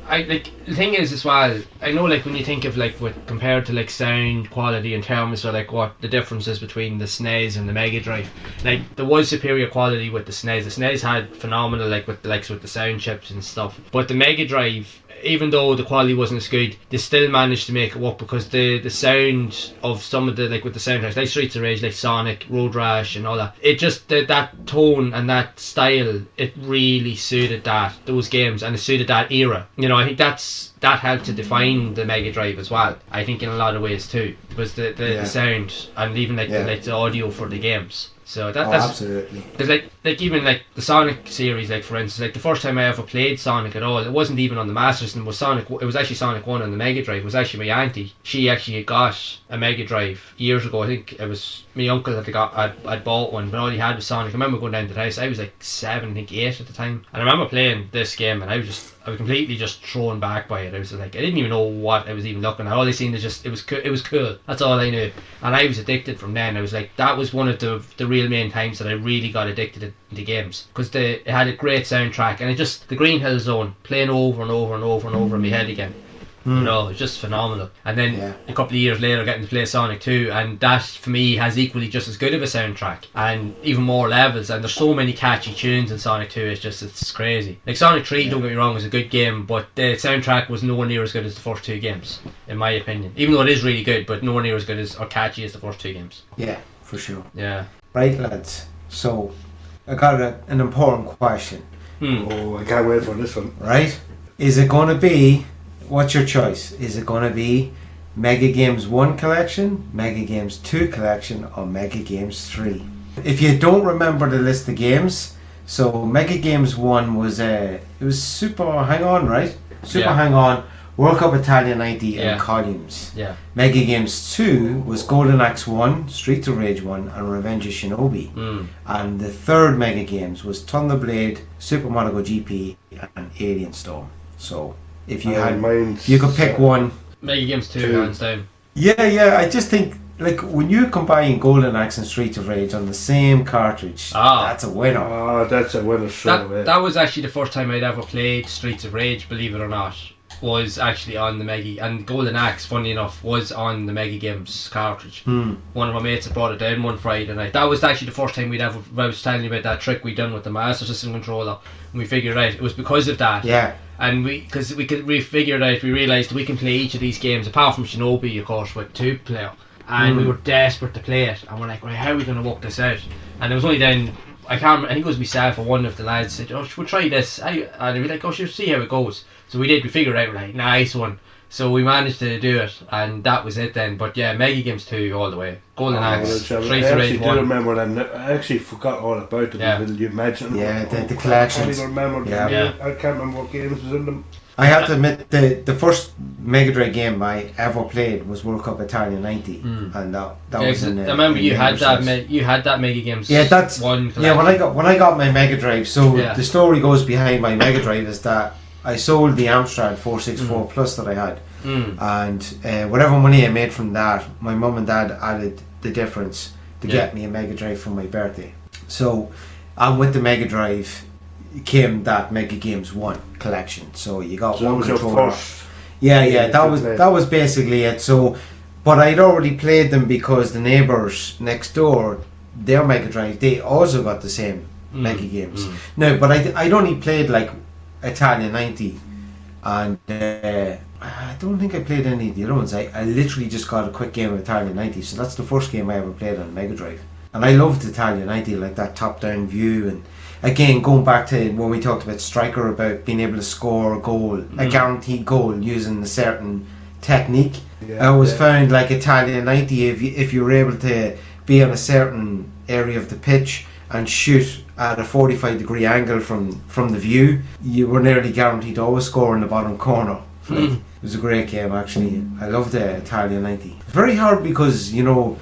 The thing is as well, I know like when you think of like compared to like sound quality in terms of like what the difference is between the SNES and the Mega Drive, like there was superior quality with the SNES. The SNES had phenomenal like with the sound chips and stuff, but the Mega Drive, even though the quality wasn't as good, they still managed to make it work because the sound of some of the like with the soundtracks like Streets of Rage, like Sonic, Road Rash and all that, it just that tone and that style, it really suited those games, and it suited that era. I think that helped to define the Mega Drive as well, I think in a lot of ways too, was the sound and even the audio for the games. So that's absolutely. Because like even like the Sonic series, like for instance, like the first time I ever played Sonic at all, it wasn't even on the Master System. It was actually Sonic 1 on the Mega Drive. It was actually my auntie. She actually got a Mega Drive years ago. I think it was my uncle that I'd bought one, but all he had was Sonic. I remember going down to the house. I was like 7, I think 8 at the time, and I remember playing this game, and I was completely just thrown back by it. I was like, I didn't even know what I was even looking at. All I seen was just it was cool. That's all I knew, and I was addicted from then. I was like, that was one of the real main times that I really got addicted to games, because it had a great soundtrack, and it just the Green Hill Zone playing over and over and over and over in my head again. It's just phenomenal. And then a couple of years later getting to play Sonic 2, and that for me has equally just as good of a soundtrack and even more levels, and there's so many catchy tunes in Sonic 2, it's crazy. Like Sonic 3, don't get me wrong, was a good game, but the soundtrack was nowhere near as good as the first two games, in my opinion, even though it is really good, but nowhere near as good as or catchy as the first two games. Yeah, for sure. Yeah. Right, lads, so I got an important question. Oh, I can't wait for this one. Right, is it going to be, what's your choice? Is it going to be Mega Games 1 collection, Mega Games 2 collection, or Mega Games 3? If you don't remember the list of games, so Mega Games 1 was Super Hang-On, right? Super Hang-On, World Cup Italia 90 and Columns. Yeah. Mega Games 2 was Golden Axe 1, Streets of Rage 1 and Revenge of Shinobi. And the third Mega Games was Thunderblade, Super Mario GP and Alien Storm. So if you you could pick one. Mega Games 2 hands down. Yeah, I just think like when you combine Golden Axe and Streets of Rage on the same cartridge, that's a winner. Oh, that's a winner straight away. That was actually the first time I'd ever played Streets of Rage, believe it or not, was actually on the Mega, and Golden Axe, funny enough, was on the Mega Games cartridge. One of my mates had brought it down one Friday night. That was actually the first time I was telling you about that trick we'd done with the Master System controller, and we figured out it was because of that. Yeah. And we figured out, we realised we can play each of these games, apart from Shinobi, of course, with 2-player. And we were desperate to play it, and we're like, right, how are we going to work this out? And it was only then, I think it was myself or one of the lads said, oh, we'll try this. And we were like, oh, sure, see how it goes. So we did, we figured out, we're like, nice one. So we managed to do it, and that was it then. But yeah, Mega Games 2 all the way. Golden Axe, Streets of Rage 1. I actually do remember them. I actually forgot all about them until you mentioned them. Yeah, the collections. I can't remember them. I can't remember what games was in them. I have to admit, the first Mega Drive game I ever played was World Cup Italia 90, and that was in. I remember you had that Mega Games. Yeah, that's 1 collection. Yeah, when I got my Mega Drive. So the story goes behind my Mega Drive is that I sold the Amstrad 464 Plus that I had, and whatever money I made from that, my mum and dad added the difference to get me a Mega Drive for my birthday. So, with the Mega Drive, came that Mega Games 1 collection. So you got one controller. Yeah, that was basically it. So, but I'd already played them because the neighbours next door, their Mega Drive, they also got the same Mega Games. No, but I'd only played like Italia 90, and I don't think I played any of the other ones. I literally just got a quick game of Italia 90, so that's the first game I ever played on Mega Drive. And I loved Italia 90, like that top-down view, and again, going back to when we talked about Striker, about being able to score a goal, a guaranteed goal using a certain technique. I always found like Italia 90, if you were able to be on a certain area of the pitch and shoot at a 45-degree angle from the view, you were nearly guaranteed to always score in the bottom corner. It was a great game, actually. I loved the Italia 90. It's very hard because, you know,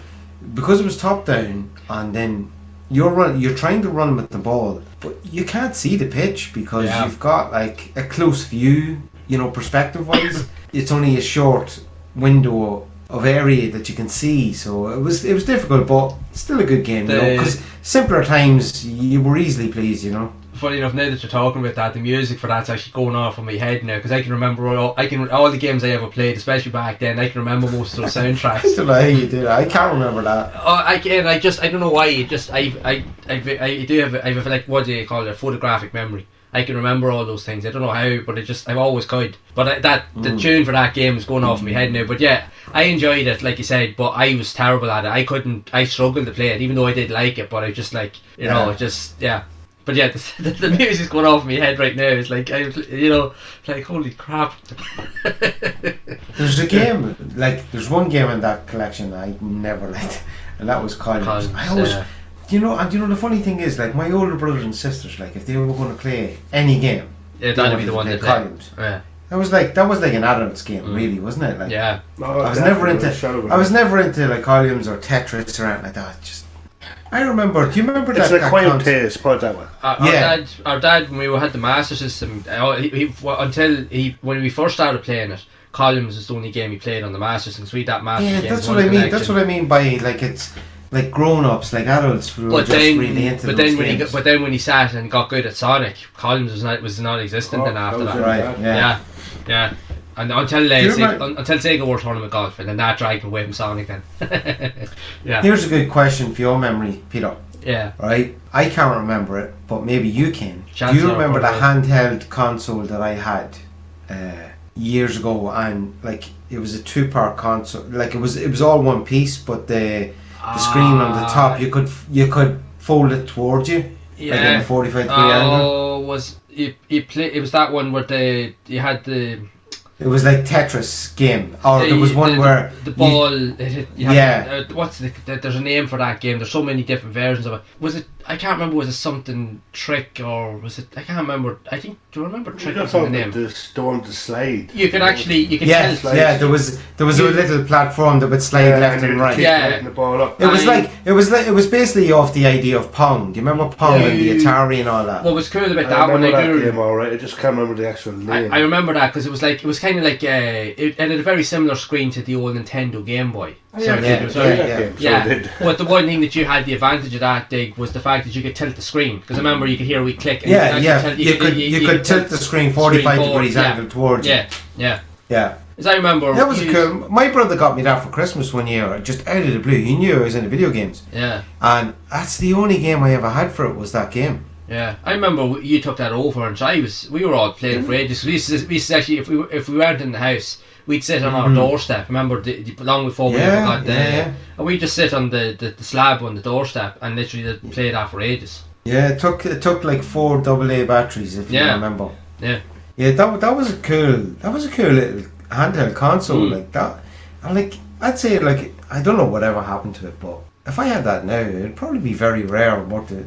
because it was top down, and then you're trying to run with the ball, but you can't see the pitch because you've got like a close view, you know, perspective wise. It's only a short window of area that you can see, so it was difficult, but still a good game, you know, because simpler times you were easily pleased, you know. Funny enough, now that you're talking about that, the music for that's actually going off in my head now, because I can remember all the games I ever played, especially back then. I can remember most of those soundtracks. I don't know how you did it. I can't remember that. I don't know why. I have like, what do you call it, a photographic memory. I can remember all those things. I don't know how, but I've always could. But the tune for that game is going off in my head now. But yeah, I enjoyed it, like you said, but I was terrible at it. I struggled to play it, even though I did like it. But I just like, you know, But yeah, the music's going off in my head right now. It's like, like, holy crap. There's a game, like, there's one game in that collection I never liked, and that was Columns. I always, you know, the funny thing is, like, my older brothers and sisters, like, if they were going to play any game, that'd be the one to play Columns. Yeah. That was like an adult's game, really, wasn't it? Like, yeah. I was never into like Columns or Tetris or anything like that. I remember. Do you remember that? It's an acquired taste, put it that way. Our dad, when we had the Master System, when we first started playing it, Columns was the only game he played on the Master System. So we had that Master game. Yeah, that's what I mean. That's what I mean by like it's like grown-ups, like adults who were just really into those games. But then when he sat and got good at Sonic, Columns was non-existent. Then after that, right? Yeah. And until Sega World Tournament Golf, and then that dragged away from Sonic then. Yeah. Here's a good question for your memory, Peter. Yeah. Right? I can't remember it, but maybe you can. Do you remember the handheld console that I had years ago? And like it was a 2-part console. Like it was all one piece, but the screen on the top you could fold it towards you. Yeah. Like in a 45-degree angle. It was that one where you had the. It was like Tetris game, or there was one where the ball. There's a name for that game. There's so many different versions of it. Was it? I can't remember. Was it something Trick or was it? I can't remember. I think. Do you remember Trick? Was the name? The one to slide. You could tilt. Yeah. There was a little platform that would slide left and right. Yeah. The ball up. It was basically off the idea of Pong. Do you remember Pong and the Atari and all that? What was cool about that one? I remember that game, all right. I just can't remember the actual name. I remember that because it was kind of like it had a very similar screen to the old Nintendo Game Boy. Yeah. But the one thing that you had the advantage of that, Dig, was the fact that you could tilt the screen. Because I remember you could hear a wee click. And you could tilt the screen 45 degrees angle towards you. Yeah. As I remember, that was cool. My brother got me that for Christmas one year, just out of the blue. He knew I was into video games. Yeah. And that's the only game I ever had for it, was that game. Yeah, I remember you took that over, and we were all playing for ages. We used to actually, if we weren't in the house, we'd sit on our doorstep. Remember, long before we ever got there, and we'd just sit on the slab on the doorstep and literally play that for ages. Yeah, it took like 4 AA batteries, if you remember. Yeah. Yeah, that was a cool little handheld console like that. And I'd say I don't know whatever happened to it, but if I had that now, it'd probably be very rare and worth a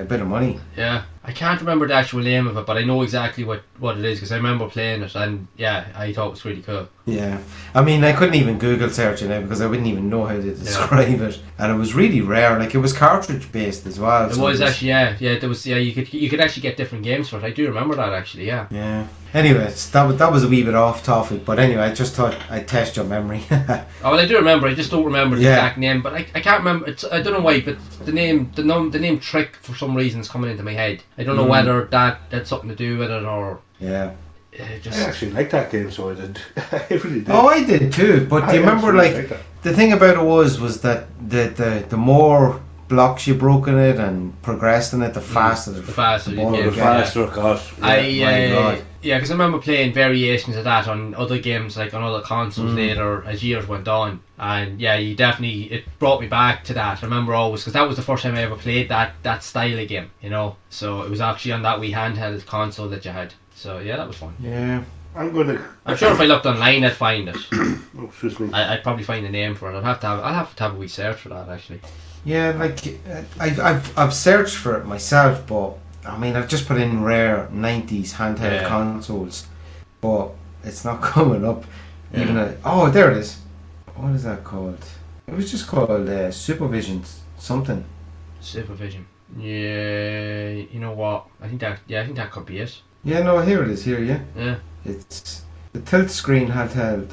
bit of money. Yeah, I can't remember the actual name of it, but I know exactly what it is because I remember playing it, and yeah, I thought it was really cool. Yeah, I mean, I couldn't even Google search it now because I wouldn't even know how to describe it, and it was really rare. Like, it was cartridge based as well. It was actually, there was, you could actually get different games for it. I do remember that actually. Yeah. Anyway, that was a wee bit off topic, but anyway, I just thought I'd test your memory. Well, I do remember. I just don't remember the exact name, but I can't remember. I don't know why, but the name Trick for some reason is coming into my head. I don't know whether that had something to do with it or... Yeah. I actually liked that game, so I did. I really did. Oh, I did too. But do you remember, like the thing about it was that the more blocks you broke in it and progressed in it, the faster the faster it got. Yeah, because I remember playing variations of that on other games, like on other consoles later as years went on. And yeah, it brought me back to that. I remember always, because that was the first time I ever played that style of game, you know. So it was actually on that wee handheld console that you had. So yeah, that was fun. Yeah. I'm sure if I looked online I'd find it. Oh, excuse me. I'd probably find the name for it. I'll have to have a wee search for that actually. Yeah, like I've searched for it myself, but I mean I've just put in rare 90s handheld consoles, but it's not coming up. Even there it is. What is that called? It was just called Supervision something. Supervision. Yeah, you know what? I think that could be it. Yeah, no, here it is. Here, yeah. It's the tilt screen handheld.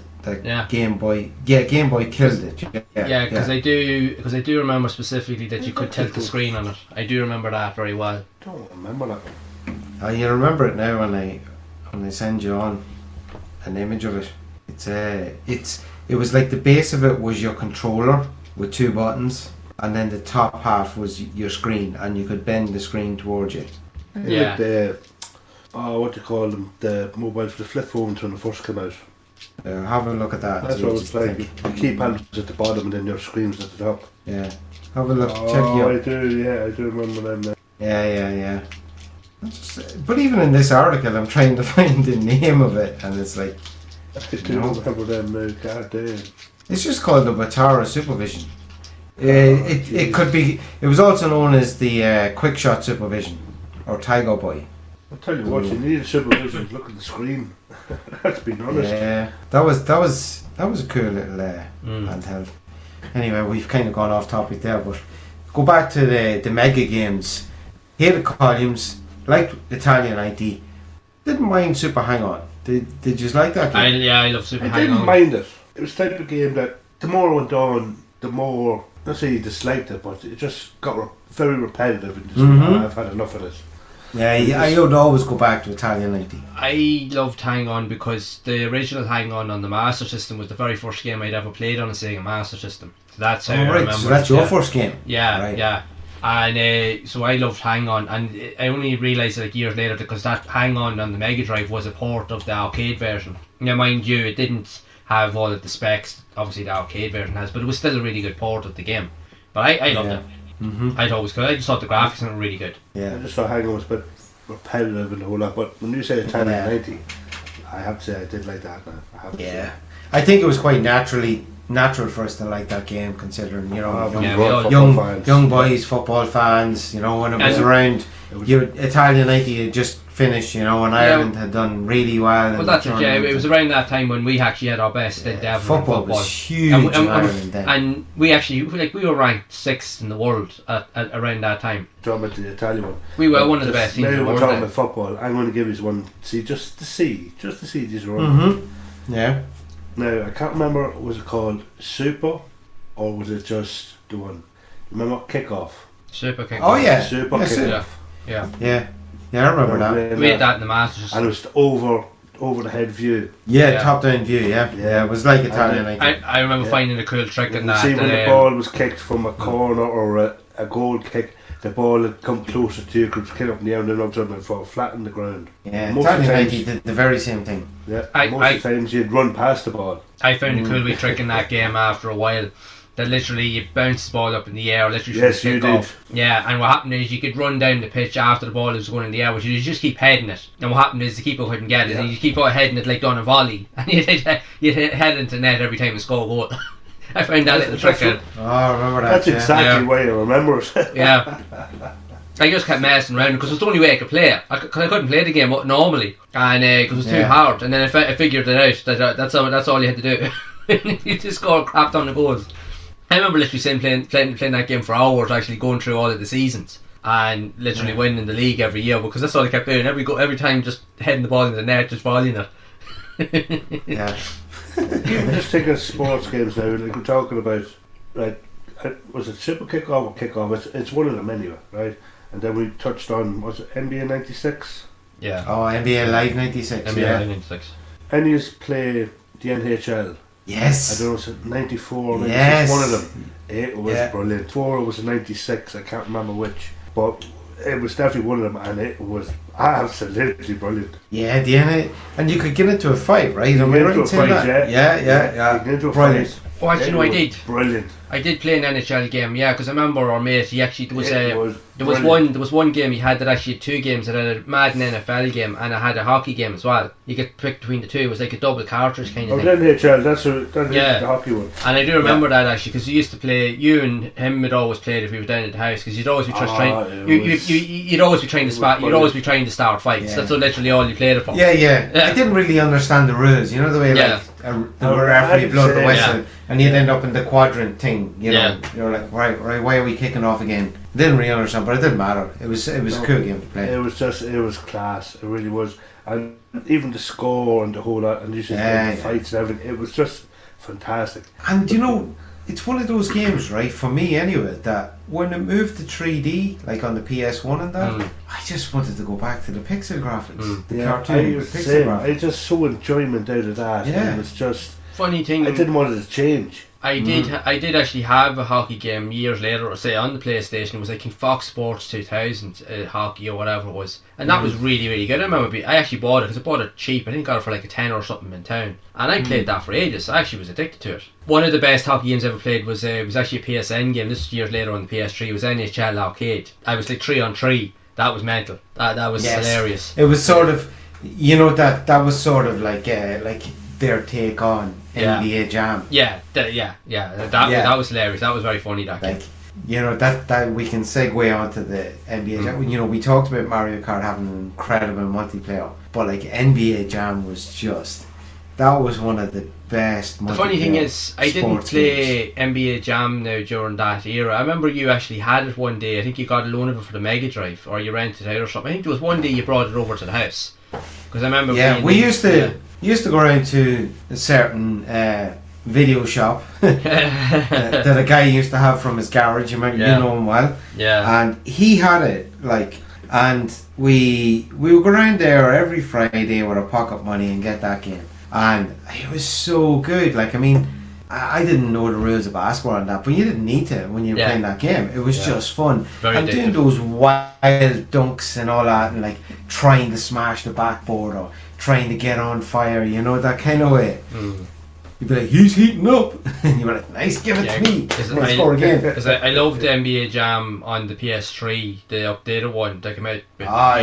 Game Boy. Yeah, Game Boy killed it. Yeah, because I do remember specifically that you could tilt the screen on it. I do remember that very well. I don't remember that one. You remember it now when I send you on an image of it. It was like the base of it was your controller with 2 buttons, and then the top half was your screen, and you could bend the screen towards you. Yeah. Like what do you call them? The mobiles, the flip phones when they first came out. Have a look at that. That's what it's like. The keypad's at the bottom and then your screen's at the top. Yeah. Have a look. Check I do remember them now. Yeah. But even in this article, I'm trying to find the name of it, and it's like... I do remember them now. God damn. It's just called the Batara Supervision. It could be... It was also known as the Quickshot Supervision, or Tiger Boy. I'll tell you what, you need supervision. Look at the screen. Let's be honest. Yeah, that was a cool little handheld. Anyway, we've kind of gone off topic there, but go back to the Mega games. Hated columns, liked Italian ID, didn't mind Super Hang-On. Did you like that game? I love Super Hang-On. I didn't mind it. It was the type of game that the more it went on, the more, not say you disliked it, but it just got very repetitive and just, I've had enough of this. Yeah, I would always go back to Italian ID. I loved Hang-On because the original Hang-On on the Master System was the very first game I'd ever played on a Sega Master System. So that's how I remember. So that's your first game? Yeah, right. Yeah. And so I loved Hang-On, and I only realised like years later because that Hang-On on the Mega Drive was a port of the arcade version. Now, mind you, it didn't have all of the specs obviously the arcade version has, but it was still a really good port of the game. But I loved it. I just thought the graphics were really good. Yeah. I just thought Hang-On was a bit repetitive and a whole lot, but when you say Italian 90, I have to say I did like that. I think it was quite natural for us to like that game, considering young boys, football fans. You know, when it was around, Italian 90 had just finished. You know, and Ireland had done really well. Well, that's it. Yeah, it was around that time when we actually had our best stint ever. Football was huge in Ireland then, and we actually we were ranked 6th in the world at around that time. Talking about the Italian one, we were one of the best teams in the world. We're talking about football. I'm going to give you one. Just to see these runs. Yeah. Now, I can't remember, was it called Super, or was it just the one? Remember Kickoff? Super Kickoff. Oh yeah. Super Kickoff. Yeah, I remember that. We had that in the Masters. And it was over the head view. Yeah, top down view, yeah. It was like Italian. I remember finding a cool trick in that. See, when the ball was kicked from a corner or a goal kick, the ball had come closer to you, could kick up in the air and then all of a sudden it fall flat on the ground. Yeah, Italian 90 did the very same thing. Yeah, most of the times you'd run past the ball. I found a cool wee trick in that game after a while. That literally you bounce the ball up in the air, literally you did. Yeah, and what happened is you could run down the pitch after the ball was going in the air, which you just keep heading it. And what happened is the keeper couldn't get it, and you keep heading it like on a volley, and you'd head into net every time you score a goal. I found that little trick out. Oh, I remember that. That's exactly why I remember it. Yeah. I just kept messing around because it was the only way I could play it. I couldn't play the game normally, and because it was too hard. And then I figured it out. That's all you had to do. You just score crap on the goals. I remember literally playing that game for hours, actually going through all of the seasons and literally winning the league every year because that's all I kept doing. Every time, just heading the ball in the net, just volleying it. Yeah. Just take us sports games now. Like we're talking about, right? Was it Super Kickoff or Kickoff? It's one of them anyway, right? and then we touched on, was it NBA 96? Yeah. Oh, NBA Live 96. NBA yeah. Live 96. And you play the NHL. Yes. I don't know, was it 94 or 96? Yes. One of them. It was brilliant. 4 was 96, I can't remember which. But it was definitely one of them, and it was absolutely brilliant. Yeah, the NHL. And you could get into a fight, right? You Am get I right into in a saying fight, that? Yeah. You get into a Brilliant. fight. Oh, actually, no, I did. Brilliant. I did play an NHL game, yeah, because I remember our mate. He actually there was one game he had that actually had 2 games. It had a Madden NFL game and it had a hockey game as well. You could pick between the two. It was like a double cartridge kind of thing. NHL, that's the hockey one. And I do remember that actually, because you used to play. You and him would always play it if we were down at the house, because you'd always be trying. You'd always be trying to spot. You'd always be trying to start fights. Yeah. That's literally all you played it for. Yeah. I didn't really understand the rules. You know the way like the referee blowed the whistle, and you'd end up in the quadrant thing. You know, you're like, right. Why are we kicking off again? Didn't really understand, but it didn't matter. It was a cool game to play. It was class. It really was, and even the score and the whole lot, and you see the fights and everything. It was just fantastic. And you know, it's one of those games, right? For me, anyway, that when it moved to 3D, like on the PS1 and that, I just wanted to go back to the pixel graphics, the cartoon pixel graphics. I just saw enjoyment out of that. Yeah. It was just funny thing. I didn't want it to change. I did actually have a hockey game years later, say on the PlayStation. It was like in Fox Sports 2000 hockey or whatever it was, and that was really, really good. I remember I actually bought it because I bought it cheap. I think I got it for like a tenner or something in town, and I played that for ages. I actually was addicted to it. One of the best hockey games I ever played was actually a PSN game. This was years later on the PS3. It was NHL Arcade. I was like 3-on-3. That was mental. That was hilarious. It was sort of, you know, that was sort of like their take on NBA Jam. That was hilarious. That was very funny. That game. You know, that we can segue onto the NBA Jam. You know, we talked about Mario Kart having an incredible multiplayer, but like NBA Jam was just, that was one of the best multiplayer. The funny thing is, I didn't play games. NBA Jam now during that era. I remember you actually had it one day. I think you got a loan of it for the Mega Drive, or you rented it out or something. I think there was one day you brought it over to the house. Because I remember we used to go around to a certain video shop that a guy used to have from his garage. You know him well. Yeah. And he had it, like, and we would go around there every Friday with our pocket money and get that game. And it was so good. Like, I mean, I didn't know the rules of basketball and that, but you didn't need to when you were playing that game. It was just fun. Very and doing those wild dunks and all that, and like trying to smash the backboard or trying to get on fire, you know, that kind of way. You'd be like, he's heating up, and you'd be like, nice, give it to me. Score again. Because I loved the NBA Jam on the PS3, the updated one that came out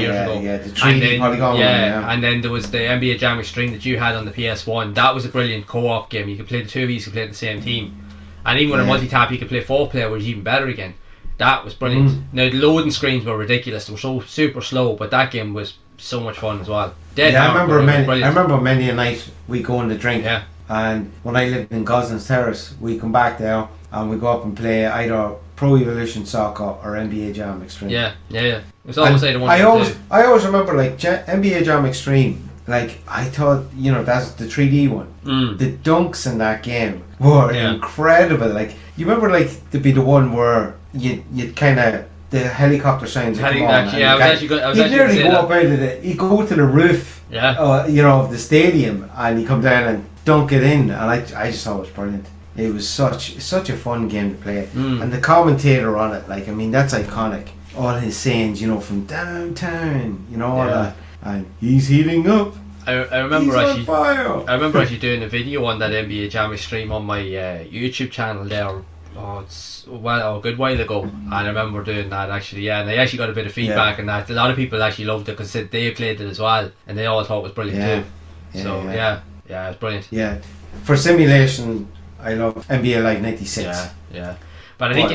years ago. Yeah, the 3D polygon one. And then there was the NBA Jam Extreme that you had on the PS1. That was a brilliant co-op game. You could play the two of you, you could play the same team. And even with a multi-tap, you could play 4-player, which was even better again. That was brilliant. Now, the loading screens were ridiculous. They were so super slow, but that game was so much fun as well. I remember many a night we go on the drink. Yeah. And when I lived in Gosling's Terrace, we come back there and we go up and play either Pro Evolution Soccer or NBA Jam Extreme. Yeah. It was always either one. I always remember like NBA Jam Extreme. Like, I thought, you know, that's the 3D one. The dunks in that game were incredible. Like, you remember like to be the one where you'd kind of, the helicopter signs would come on. I was actually going to go up out of it. He'd go to the roof, you know, of the stadium, and he'd come down and dunk it in. And I just thought it was brilliant. It was such a fun game to play. And the commentator on it, like, I mean, that's iconic. All his sayings, you know, from downtown, you know, all that. And he's heating up. I remember he's on fire. I remember actually doing a video on that NBA Jam Extreme on my YouTube channel there. It's a good while ago, and I remember doing that actually. And I actually got a bit of feedback on that. A lot of people actually loved it because they played it as well, and they all thought it was brilliant too. It's brilliant. Yeah, for simulation, I love NBA Live 96. Yeah. But I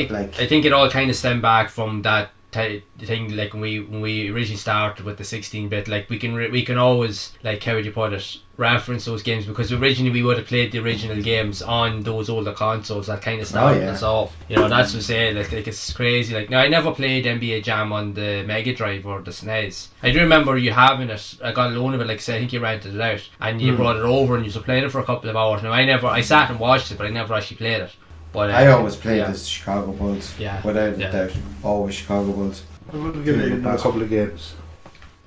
think it all kind of stemmed back from that thing, like when we originally started with the 16-bit, like we can always, like, how would you put it, reference those games, because originally we would have played the original games on those older consoles that kind of started us off. You know, that's to say, like it's crazy. Like, now I never played NBA Jam on the Mega Drive or the SNES. I do remember you having it. I got a loan of it, like I said, I think you rented it out and you brought it over and you were playing it for a couple of hours. Now I sat and watched it, but I never actually played it. But I always played as Chicago Bulls. Without a doubt, always Chicago Bulls. I'm going to give you a couple of games.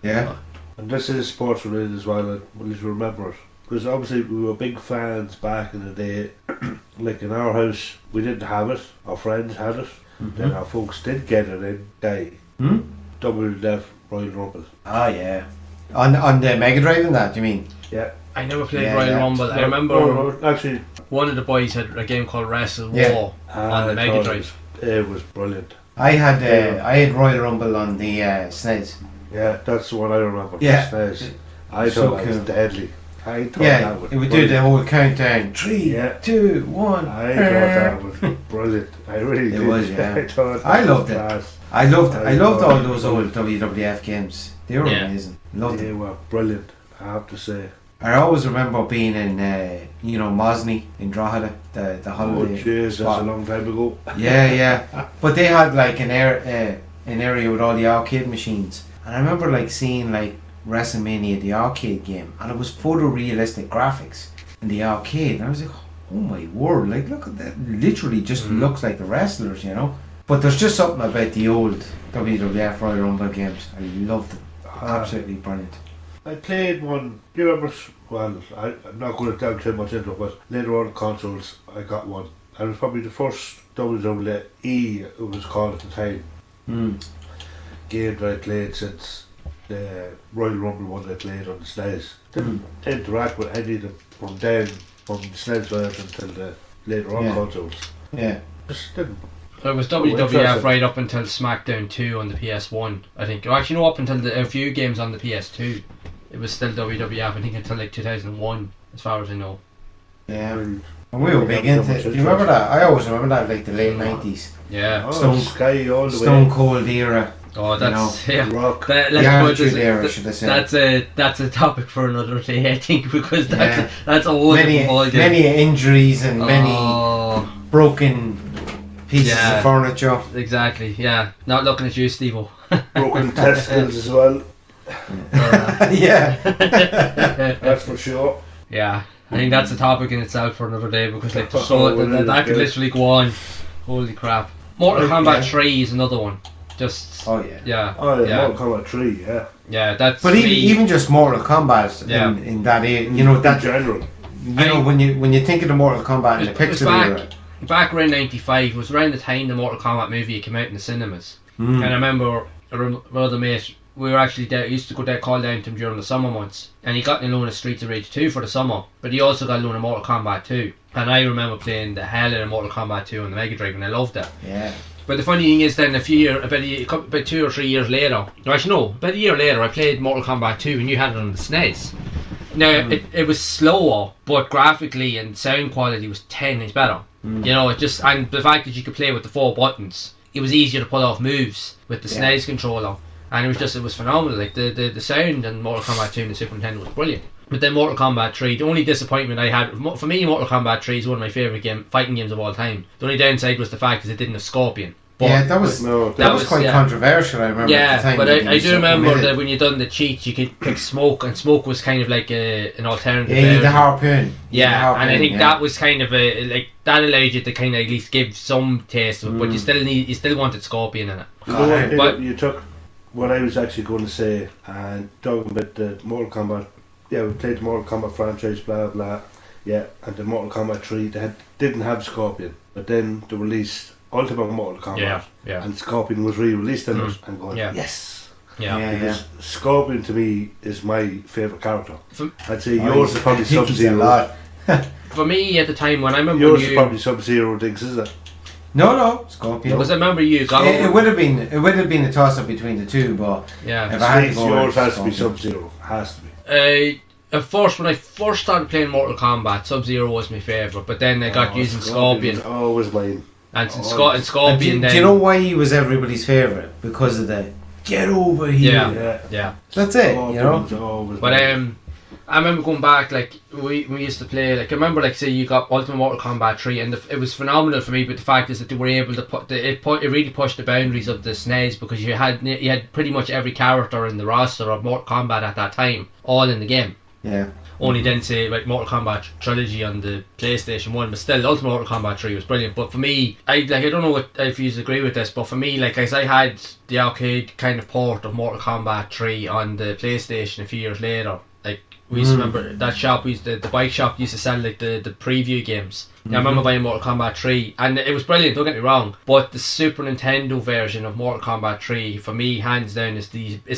Yeah. And this is sports related as well, and we'll just remember it. Because obviously we were big fans back in the day. Like in our house, we didn't have it. Our friends had it. Then our folks did get it in Guy. WWF Royal Rumble. Ah, yeah. On the Mega Drive and that, you mean? Yeah. I never played Royal Rumble. I remember actually one of the boys had a game called Wrestle War on the Mega Drive. It was brilliant. I had Royal Rumble on the SNES. Yeah, that's the one I remember. Yeah. SNES. I thought that was deadly. I thought that was it would do the whole countdown. 3, 2, 1. I thought that was brilliant. I really did. It was, yeah. I loved it. Class. I loved all those old WWF games. They were amazing. They were brilliant, I have to say. I always remember being in, Mosney in Drogheda, the holiday. Oh, jeez, that's a long time ago. Yeah. But they had like an area with all the arcade machines, and I remember like seeing like WrestleMania, the arcade game, and it was photorealistic graphics in the arcade, and I was like, oh my word, like look at that, it literally just looks like the wrestlers, you know. But there's just something about the old WWF Royal Rumble games. I loved them. Absolutely brilliant. I played one. Do you remember? Well, I'm not going to delve too much into it, but later on consoles, I got one. And it was probably the first WWE, it was called at the time, game that I played since the Royal Rumble one I played on the SNES. Didn't interact with any of them from then, from the SNES version until the later on consoles. Yeah. Just didn't. It was WWF right up until SmackDown 2 on the PS1, I think. Well, actually, no, up until a few games on the PS2. It was still WWF, I think, until like 2001, as far as I know. Yeah. And we were big into it. Do you remember that? I always remember that, like the late 90s. Yeah. Sky all the way. Stone Cold era. Oh, that's Rock. Era, should I say? That's a topic for another day, I think, because that's a whole different ballgame. Many injuries and many broken pieces of furniture. Exactly. Yeah. Not looking at you, Steve-O. Broken testicles as well. Yeah. That's for sure. Yeah. I think that's a topic in itself for another day, because like that could literally go on. Holy crap. Mortal Kombat 3 is another one. Just Mortal Kombat 3, yeah, that's. But even just Mortal Kombat in that area, you know, that general. You know, when you think of the Mortal Kombat in the pixel era. Back around '95 was around the time the Mortal Kombat movie came out in the cinemas, and I remember my other mate. We were actually used to call down to him during the summer months, and he got a loan of Streets of Rage 2 for the summer, but he also got a loan of Mortal Kombat 2, and I remember playing the hell out of Mortal Kombat 2 on the Mega Drive, and I loved it. Yeah. But the funny thing is, then about 2 or 3 years later, about a year later, I played Mortal Kombat 2, and you had it on the SNES. Now it was slower, but graphically and sound quality was 10 times better. You know, and the fact that you could play with the 4 buttons, it was easier to pull off moves with the SNES controller. And it was phenomenal. Like the sound in Mortal Kombat 2 and the Super Nintendo was brilliant. But then Mortal Kombat 3, the only disappointment I had, for me, Mortal Kombat 3 is one of my favourite fighting games of all time. The only downside was the fact that it didn't have Scorpion. But that was quite controversial, I remember. Yeah, at the time, but I do remember that when you done the cheats, you could pick Smoke, and Smoke was kind of like an alternative. Yeah, the harpoon. Yeah, and I think that was kind of that allowed you to kind of at least give some taste of it, but you still wanted Scorpion in it. But you took what I was actually going to say, and talking about the Mortal Kombat. Yeah, we played the Mortal Kombat franchise, blah blah. Yeah, and the Mortal Kombat 3 didn't have Scorpion, but then they released Ultimate Mortal Kombat, and Scorpion was re-released in it, and going, yes. Because Scorpion to me is my favourite character. I'd say yours is probably Sub-Zero. For me at the time when I remember yours is probably Sub-Zero, Diggs, is it? No, Scorpion. Because I remember you got it would have been a toss up between the two, but if I had to go, yours has to be Sub-Zero. Has to be. At first, when I first started playing Mortal Kombat, Sub-Zero was my favourite, but then I got using Scorpion. Was always mine. And Scorpion. Do you know why he was everybody's favourite? Because of the get over here. Yeah. That's it. You know. But I remember going back, like we used to play. Like I remember, like say you got Ultimate Mortal Kombat 3, and it was phenomenal for me. But the fact is that they were able to it really pushed the boundaries of the SNES, because you had pretty much every character in the roster of Mortal Kombat at that time all in the game. Yeah. Only then say like Mortal Kombat Trilogy on the PlayStation 1, but still Ultimate Mortal Kombat 3 was brilliant. But for me, I don't know if you agree with this, but for me, like, as I had the arcade kind of port of Mortal Kombat 3 on the PlayStation a few years later, like, we used to remember that shop, the bike shop used to sell like the preview games. I remember buying Mortal Kombat 3 and it was brilliant, don't get me wrong, but the Super Nintendo version of Mortal Kombat 3 for me, hands down, is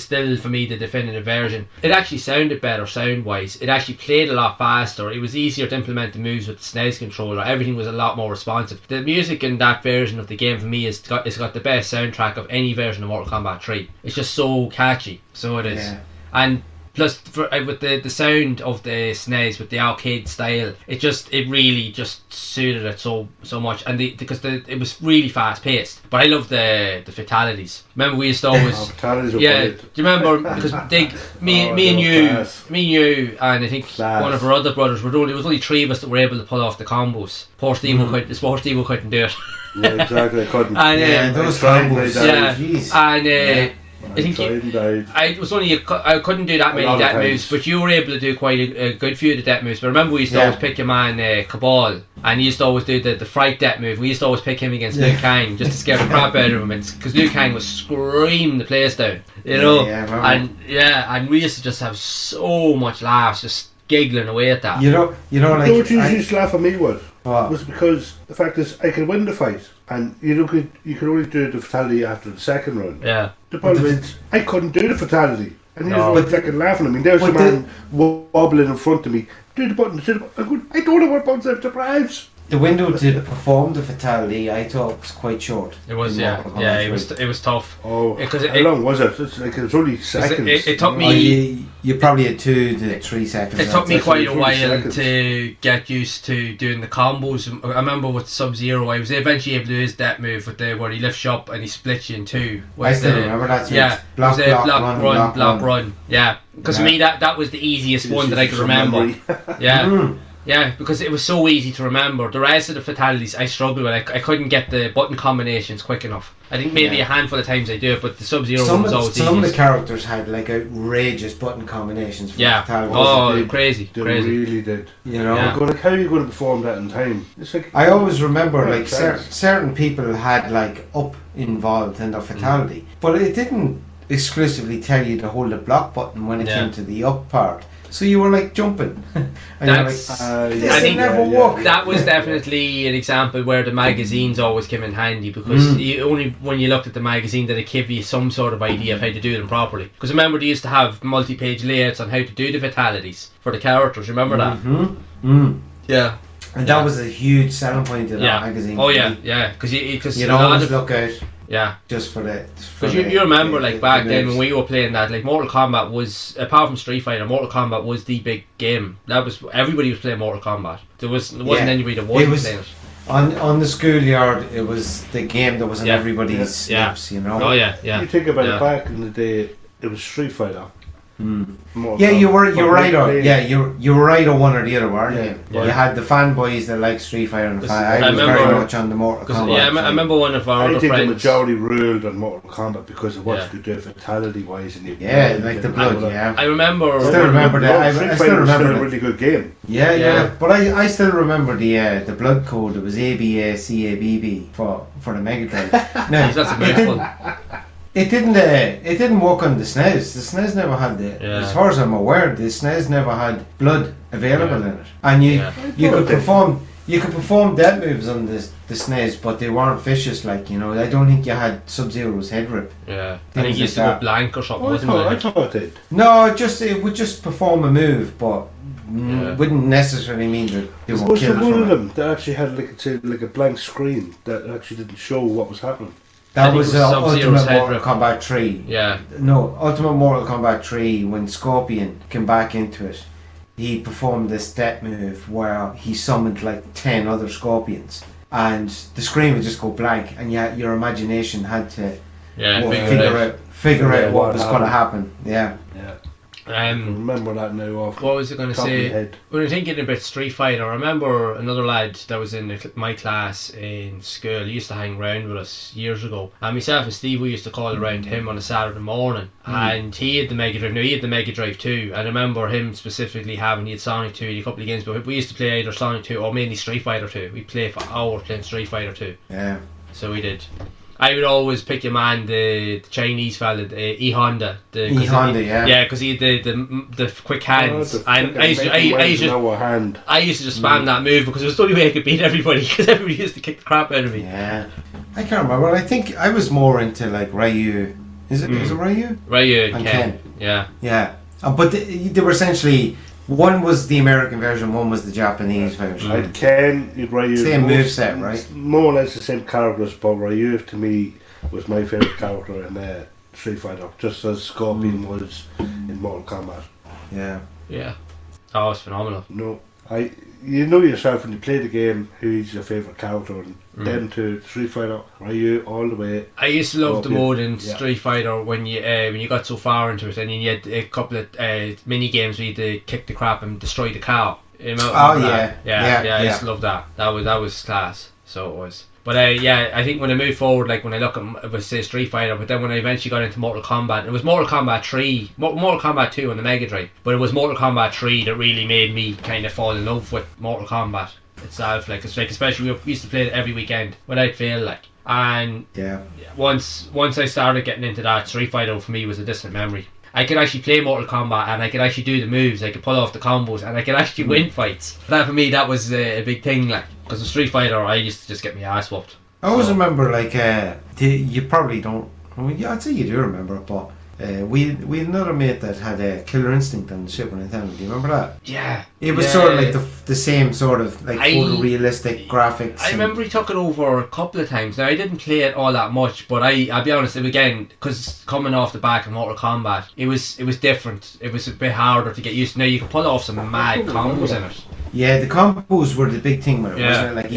still for me the definitive version. It actually sounded better sound wise, it actually played a lot faster, it was easier to implement the moves with the SNES controller, everything was a lot more responsive. The music in that version of the game for me has got the best soundtrack of any version of Mortal Kombat 3. It's just so catchy, so it is. And plus, with the sound of the SNES, with the arcade style, it really just suited it so much, and because it was really fast paced. But I love the fatalities. Remember, we used to always fatalities. Do you remember? Because me and you, and I think one of our other brothers, there was only three of us that were able to pull off the combos. Poor Steve couldn't do it. Yeah, exactly. I couldn't. And those combos. And. I think I couldn't do that many death moves, but you were able to do quite a good few of the death moves. But remember, we used to always pick your man Cabal, and he used to always do the fright death move. We used to always pick him against Liu Kang just to scare the crap out of him, because Liu Kang was screaming the place down, you know. And we used to just have so much laughs, just giggling away at that. You know, like, what you used to laugh at me with was because the fact is I could win the fight, and you could only do the fatality after the second round. Yeah. The problem is I couldn't do the fatality, and he was fucking laughing at me. There's a man wobbling in front of me. Do the button. I don't know what buttons I have to press. The window to perform the fatality, I thought, was quite short. It was, it was tough. Oh, how long was it? It was only seconds. It took me. You probably had 2 to 3 seconds. It took me quite a while to get used to doing the combos. I remember with Sub-Zero, I was eventually able to do his death move where he lifts you up and he splits you in two. I still remember that. Yeah, block, run. Yeah, because for me that was the easiest one that I could remember. Yeah. Yeah, because it was so easy to remember. The rest of the fatalities I struggled with. I couldn't get the button combinations quick enough. I think maybe a handful of times I do it, but the Sub-Zero one was always some of the characters had like outrageous button combinations for fatalities. Oh, crazy. They really did. You know, like, how are you going to perform that in time? It's like, I always remember like certain people had like up involved in their fatality, but it didn't exclusively tell you to hold the block button when it came to the up part. So you were like jumping, and this never worked. That was definitely an example where the magazines always came in handy, because only when you looked at the magazine did it give you some sort of idea of how to do them properly. Because remember, they used to have multi-page layouts on how to do the fatalities for the characters. Remember that? Yeah. And that was a huge selling point of that magazine. Oh yeah, because you'd always look out. Yeah, just for that. Because you remember, like back then when we were playing that, like Mortal Kombat was, apart from Street Fighter, Mortal Kombat was the big game. Everybody was playing Mortal Kombat. There wasn't anybody that wasn't playing it. On the schoolyard, it was the game that was on everybody's lips, you know. Oh yeah. You think about it, back in the day, it was Street Fighter. Yeah, you were right on. Yeah, you were right on one or the other, weren't you? You had the fanboys that like Street Fighter and I was very much on the Mortal Kombat. Yeah, I remember one of our other friends. I think the majority ruled on Mortal Kombat because of what you could do fatality wise, and like the blood. Yeah, I remember. I still remember that. I still remember a really good game. Yeah. But I still remember the blood code. It was ABACABB for the Mega Drive. No, that's a mouthful. It didn't work on the SNES. The SNES never had as far as I'm aware, the SNES never had blood available in it. And you could perform death moves on the SNES, but they weren't vicious, like, you know. I don't think you had Sub-Zero's head rip. Yeah. I think it used to go blank or something, wasn't it? I thought it did. No, it would just perform a move, but wouldn't necessarily mean that they were killed. One of them that actually had like a blank screen that actually didn't show what was happening. That was Ultimate Mortal Kombat 3. Yeah. No, Ultimate Mortal Kombat 3, when Scorpion came back into it, he performed this death move where he summoned like 10 other Scorpions. And the screen would just go blank, and your imagination had to figure out what was going to happen. Yeah. I remember that now off. What was I going to say? When you're thinking about Street Fighter, I remember another lad that was in my class in school. He used to hang around with us years ago. And myself and Steve, we used to call around him on a Saturday morning. And he had the Mega Drive. Now, he had the Mega Drive too. And I remember him specifically he had Sonic 2 in a couple of games. But we used to play either Sonic 2 or mainly Street Fighter 2. We'd play for hours playing Street Fighter 2. Yeah. So we did. I would always pick your man, the Chinese fella, E Honda. Yeah, because he had the quick hands. I used to just spam that move because it was the only way I could beat everybody, because everybody used to kick the crap out of me. Yeah, I can't remember. I think I was more into like Ryu. Is it Ryu? Ryu and Ken. Yeah. Yeah, but they were essentially. One was the American version, one was the Japanese version. I had Ken, Ryu. Same moveset, right? More or less the same characters, but Ryu to me was my favourite character in Street Fighter, just as Scorpion was in Mortal Kombat. Yeah. Yeah. Oh, it's phenomenal. No, you know yourself when you play the game who's your favourite character, and then to Street Fighter, Ryu all the way. I used to love the mode in Street Fighter when you got so far into it, and you had a couple of mini games where you had to kick the crap and destroy the cow. Yeah. I used to love that. That was class. So it was. But I think when I moved forward, like when I look at, let's say, Street Fighter, but then when I eventually got into Mortal Kombat, it was Mortal Kombat 3, Mortal Kombat 2 on the Mega Drive, but it was Mortal Kombat 3 that really made me kind of fall in love with Mortal Kombat itself. Like especially we used to play it every weekend without fail, like. And once I started getting into that, Street Fighter for me was a distant memory. I could actually play Mortal Kombat and I could actually do the moves, I could pull off the combos, and I could actually win fights. That for me, that was a big thing, like, because in Street Fighter I used to just get my ass whooped. I always remember, like, you probably don't, I'd say you do remember it, but we had another mate that had a Killer Instinct on the Super Nintendo. Do you remember that? Yeah. It was sort of like the same sort of like photorealistic graphics. I remember he took it over a couple of times. Now I didn't play it all that much, but I'll be honest, again, because coming off the back of Mortal Kombat, it was different. It was a bit harder to get used to. Now you could pull off some mad combos in it. Yeah, the combos were the big thing with it, wasn't it? Like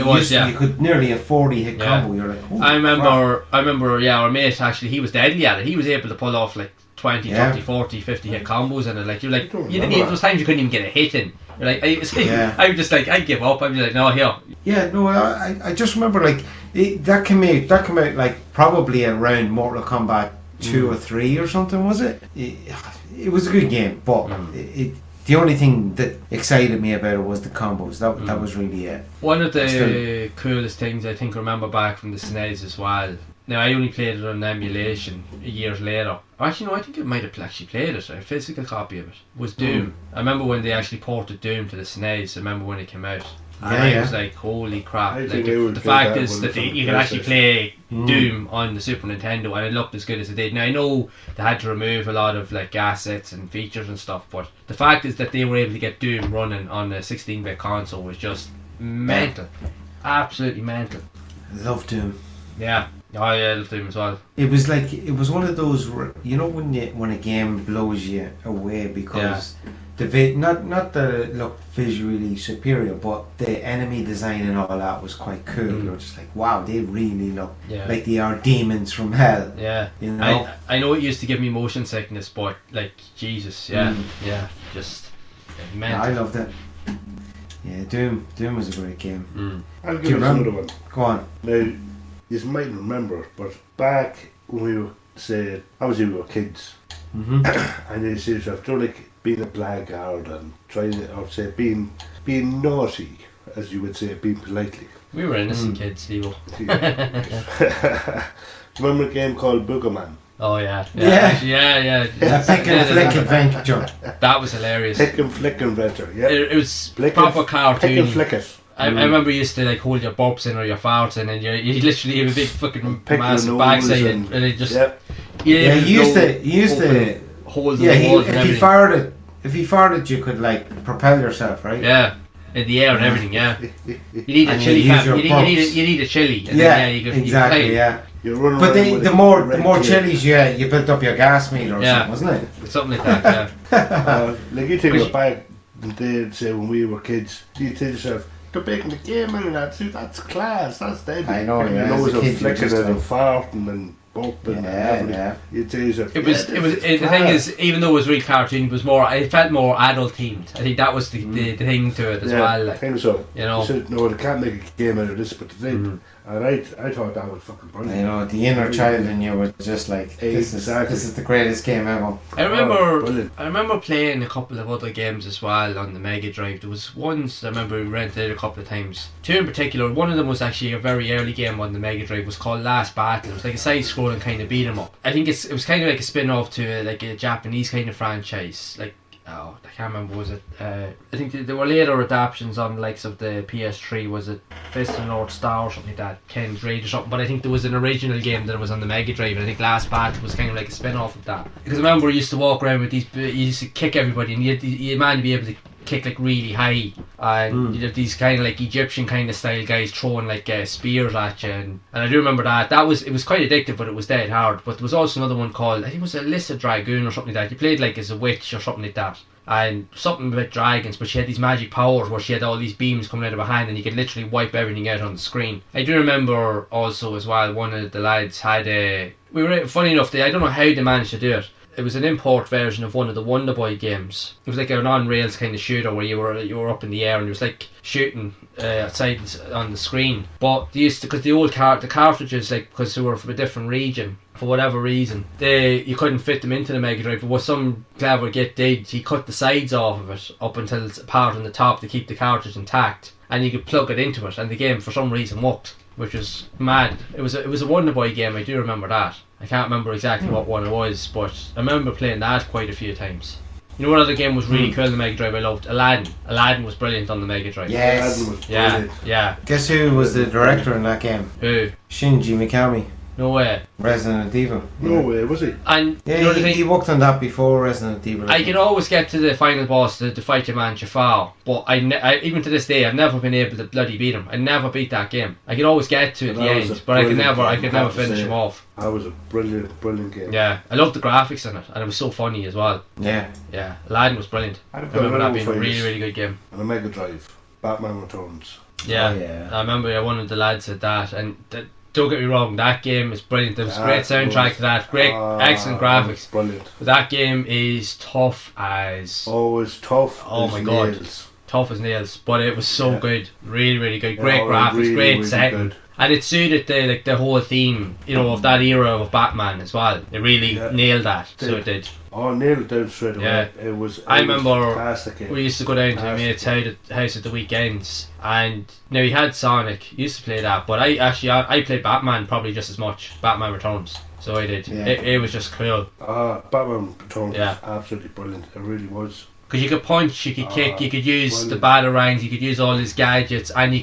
you could nearly a 40 hit combo. You're like, I remember, our mate actually, he was deadly at it. He was able to pull off like 20, 30, 40, 50 hit combos in it. Like, you're like, those times you couldn't even get a hit in. You're like, I was just like, I'd give up. I'd be like, no, here. Yeah, no, I just remember like that came out like probably around Mortal Kombat 2 or 3 or something, was it? It was a good game, but the only thing that excited me about it was the combos. That was really it. One of the coolest things I think I remember back from the SNES as well. Now I only played it on emulation years later. Actually, no, I think I might have actually played it. A physical copy of it was Doom. I remember when they actually ported Doom to the SNES. I remember when it came out. And I was like, holy crap. Like, the fact is that you can actually play Doom on the Super Nintendo and it looked as good as it did. Now I know they had to remove a lot of like assets and features and stuff, but the fact is that they were able to get Doom running on a 16-bit console was just mental. Absolutely mental. I love Doom. Yeah. Oh yeah, I love Doom as well. It was like, it was one of those, you know, when a game blows you away because not the look visually superior, but the enemy design and all that was quite cool. You're just like, wow, they really look like they are demons from hell. Yeah, you know. I know it used to give me motion sickness, but like Jesus, just mental. I loved it. Yeah, Doom was a great game. I'll give you another one. Go on. Now, you might remember, but back when we were, say, obviously we were kids, and you see yourself, like being a blackguard and trying to, or say, being naughty, as you would say, being politely. We were innocent kids, Steve. Remember a game called Boogerman? Oh yeah. Pick and flick adventure. That was hilarious. Pick and flick adventure. Yeah. It was proper cartoon. Pick and flick it. I remember you used to like hold your burps in or your farts in, and you literally have a big fucking massive backside, and it just you used to hold the walls and everything. If you farted, you could like propel yourself, right? Yeah, in the air and everything. Yeah, you need a chili cap. You need a chili. And then, you exactly. Yeah. But the more chilies you built up your gas meter or something, wasn't it? Something like that. Yeah. Like you take it back, they'd say when we were kids, you tell yourself, they're making the game and that's class, that's dead. I know, and yeah. those are flicking and farting and bumping. You'd say the thing is, even though it was really cartoon, it felt more adult themed. I think that was the thing to it as well. Like, I think so. You know, no, they can't make a game out of this, but they did. And I thought that was fucking brilliant. You know, the inner child in you was just like, this is the greatest game ever. I remember playing a couple of other games as well on the Mega Drive. There was ones I remember we rented a couple of times. Two in particular. One of them was actually a very early game on the Mega Drive. It was called Last Battle. It was like a side-scrolling kind of beat 'em up. I think it was kind of like a spin-off to like a Japanese kind of franchise. Like, I can't remember, was it I think there were later adaptations on the likes of the PS3. Was it Fist of the North Star or something like that, Ken's Raid or something, but I think there was an original game that was on the Mega Drive, and I think Last Battle was kind of like a spin-off of that, because I remember we used to walk around with these, you used to kick everybody, and you man to be able to kick like really high, and you'd have these kind of like Egyptian kind of style guys throwing like spears at you, and I do remember that it was quite addictive, but it was dead hard. But there was also another one called, I think it was Alyssa Dragoon or something like that. You played like as a witch or something like that, and something about dragons, but she had these magic powers where she had all these beams coming out of her hand, and you could literally wipe everything out on the screen. I do remember also as well, one of the lads had funny enough, I don't know how they managed to do it. It was an import version of one of the Wonder Boy games. It was like an on-rails kind of shooter where you were up in the air and it was like shooting outside on the screen. But they used to, because the cartridges, like, because they were from a different region, for whatever reason, you couldn't fit them into the Mega Drive. But what some clever git did, he cut the sides off of it up until it's a part on the top to keep the cartridge intact, and you could plug it into it, and the game for some reason worked, which was mad. It was a Wonder Boy game. I do remember that. I can't remember exactly what one it was, but I remember playing that quite a few times. You know what other game was really cool on the Mega Drive I loved? Aladdin. Aladdin was brilliant on the Mega Drive. Yes. Aladdin was brilliant. Yeah. Guess who was the director in that game? Who? Shinji Mikami. No way. Resident Evil. No way, was he? And yeah, you know he worked on that before Resident Evil. I could always get to the final boss to fight your man Jafar, but I even to this day I've never been able to bloody beat him. I never beat that game. I could always get to the end, but I could never finish him off. That was a brilliant game. Yeah, I loved the graphics in it, and it was so funny as well. Yeah, Aladdin was brilliant. I remember that being a really good game. On a Mega Drive, Batman Returns. Yeah. I remember one of the lads said that, and don't get me wrong, that game is brilliant. There was a great soundtrack to that, excellent graphics. Brilliant. But that game is tough as... Oh, it's tough. Oh my god. Nails. Tough as nails. But it was so good. Really good. Great graphics, great setting. Good. And it suited the whole theme, of that era of Batman as well. It really nailed that. So it did. Oh, nailed it down straight away. Yeah. I remember fantastic. We used to go down to my mate's house at the weekends, and now he had Sonic. Used to play that, but I played Batman probably just as much. Batman Returns. So I did. Yeah. It was just cool. Batman Returns was absolutely brilliant. It really was. Because you could punch, you could kick, you could use the batarangs, you could use all his gadgets, and you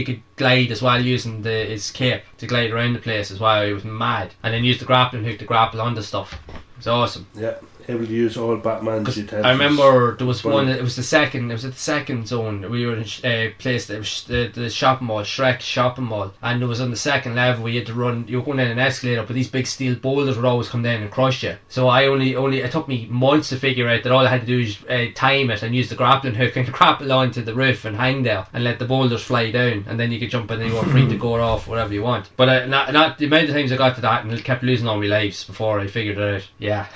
could glide as well using his cape to glide around the place as well. It was mad. And then use the grappling hook to grapple onto stuff. It was awesome. Yeah, able to use all Batman's utensils. I remember there was one. It was the second zone. We were in a place that was the shopping mall, Shrek shopping mall, and it was on the second level. We had to run. You were going down an escalator, but these big steel boulders would always come down and crush you. So it took me months to figure out that all I had to do is time it and use the grappling hook and grapple onto the roof and hang there and let the boulders fly down, and then you could jump in and you were free to go off wherever you want. But not the amount of times I got to that and it kept losing all my lives before I figured it out. Yeah.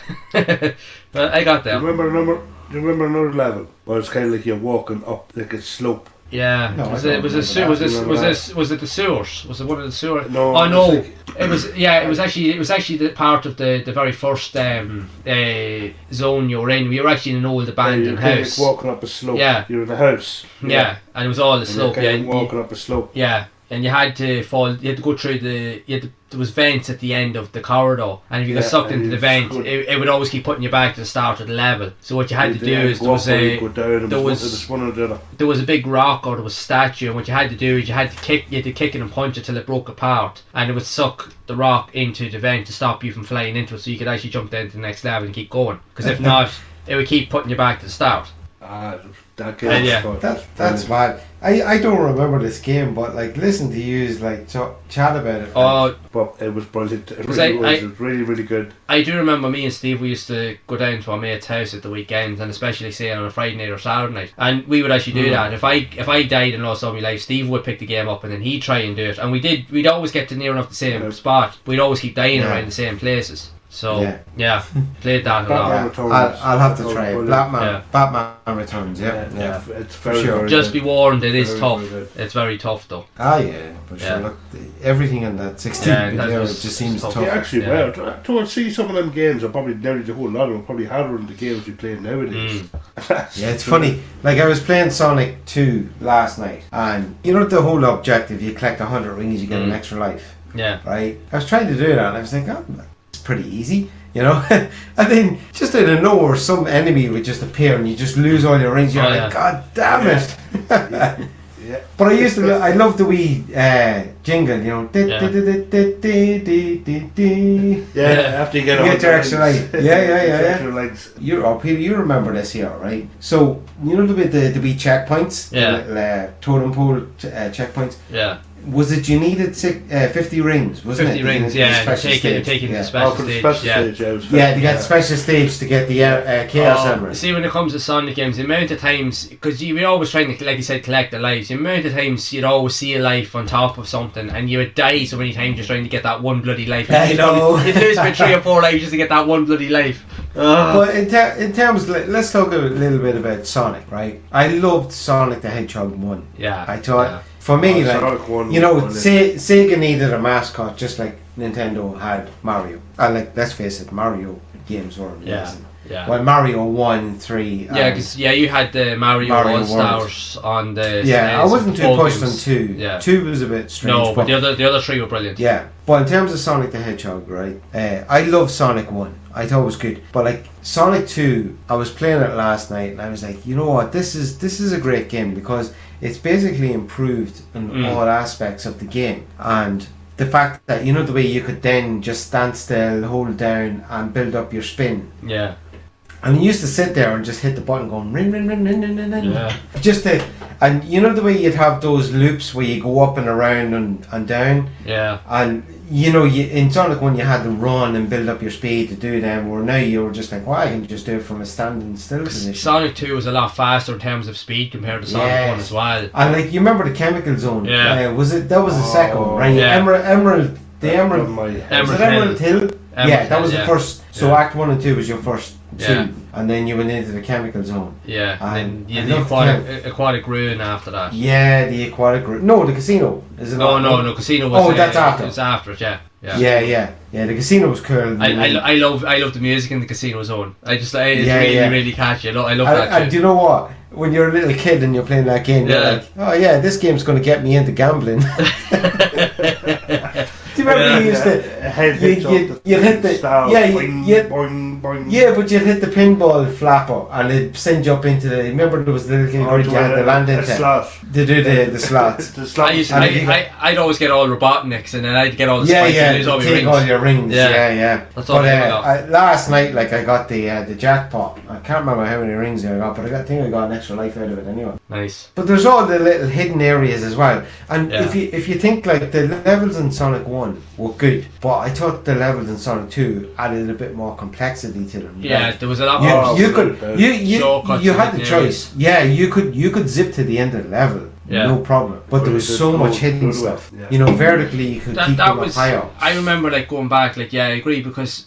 But I got there. Do you remember another level where it's kind of like you're walking up like a slope? Yeah. No, was it the sewers? Was it one of the sewers? No. Oh no. It was actually the part of the very first zone you were in. We were actually in an old abandoned house. Like walking up a slope. Yeah. You're in a house. Yeah. And it was all the slope. Walking up a slope. Yeah. And you had to go through there was vents at the end of the corridor, and if you got sucked into the vent, it would always keep putting you back to the start of the level. So what you had to do is there was a big rock or there was a statue, and what you had to do is you had to kick it and punch it till it broke apart, and it would suck the rock into the vent to stop you from flying into it, so you could actually jump down to the next level and keep going. Because if not, it would keep putting you back to the start. That game. Yeah. That's bad. I don't remember this game, but like listen to you like chat about it. Oh, but it was brilliant. It was really, really good. I do remember me and Steve. We used to go down to our mate's house at the weekends, and especially say on a Friday night or Saturday night, and we would actually do that. If I died and lost all my life, Steve would pick the game up, and then he'd try and do it. And we'd always get to near enough the same spot. We'd always keep dying around the same places. So yeah, played that a lot. I'll have to try it. Batman Returns. Yeah. It's very sure. Just be warned, it is tough. It's very tough though. Yeah, for sure. Look, everything in that 16-bit era just seems tough. Yeah, actually, to see some of them games are probably nearly the whole lot of them probably harder than the games we play nowadays. Yeah, it's funny. Like I was playing Sonic 2 last night, and you know the whole objective: you collect 100 rings, you get an extra life. Yeah. Right. I was trying to do that, and I was like, pretty easy, you know. And then just out of nowhere some enemy would just appear and you just lose all your rings. You're like, God damn it. But I love the wee jingle, you know. After you get your extra light. Yeah. Peter, you remember this here, right? So you know the wee checkpoints, the little totem pole checkpoints. Yeah. Was it you needed 50 rings, wasn't 50 it? 50 rings, yeah. Taking the special stage. To get the special stage to get the Chaos Emerald. See, when it comes to Sonic games, the amount of times, because you were always trying to, like you said, collect the lives, the amount of times you'd always see a life on top of something and you would die so many times just trying to get that one bloody life. I know. You'd lose about 3 or 4 lives just to get that one bloody life. But in terms, let's talk a little bit about Sonic, right? I loved Sonic the Hedgehog 1. Yeah. I thought... For me, Sega needed a mascot just like Nintendo had Mario. Let's face it, Mario games were amazing. Yeah. Well, Mario 1, 3... because you had the Mario All-Stars on the... Yeah, I wasn't too pushed on 2. Yeah. 2 was a bit strange. No, but the other 3 were brilliant. Yeah, but in terms of Sonic the Hedgehog, right, I love Sonic 1. I thought it was good. But like Sonic 2, I was playing it last night and I was like, you know what, this is a great game because it's basically improved in all aspects of the game. And the fact that, you know, the way you could then just stand still, hold down and build up your spin. Yeah. And you used to sit there and just hit the button going ring, ring, ring, ring, ring, ring, ring. Yeah. And you know the way you'd have those loops where you go up and around and down? Yeah. And you know, in Sonic 1 you had to run and build up your speed to do them, where now you were just like, well, I can just do it from a standing still position. Sonic 2 was a lot faster in terms of speed compared to Sonic 1 as well. And like, you remember the Chemical Zone? Yeah. That was the second one, right? Yeah. Emerald Hill? That was the first. So Act 1 and 2 was your first two, and then you went into the Chemical Zone. Yeah, and then the Aquatic Ruin after that. Yeah, the Aquatic Ruin. No, the Casino. Is it? No, Casino was. That's after. It was after it. Yeah. Yeah. The Casino was cool. I love the music in the Casino Zone. It's really catchy. I love that. And do you know what? When you're a little kid and you're playing that game, you're like, oh yeah, this game's going to get me into gambling. Do you remember you used to you'd hit the but you'd hit the pinball flapper and it'd send you up into the. Remember there was the little game where you had the landing slot to do the slots. I'd always get all Robotniks and then I'd get all the spikes and take all your rings. Yeah. That's all. But last night, like I got the jackpot. I can't remember how many rings I got, but I think I got an extra life out of it anyway. Nice. But there's all the little hidden areas as well. And if you think like the levels in Sonic 1 were good, but I thought the levels in Sonic 2 added a bit more complexity to them. Yeah, there was a lot more. You had the choice. Yeah, you could zip to the end of the level. Yeah. No problem. But there was so much hidden stuff. Yeah. You know, vertically you could keep them higher. I remember like going back, like I agree, because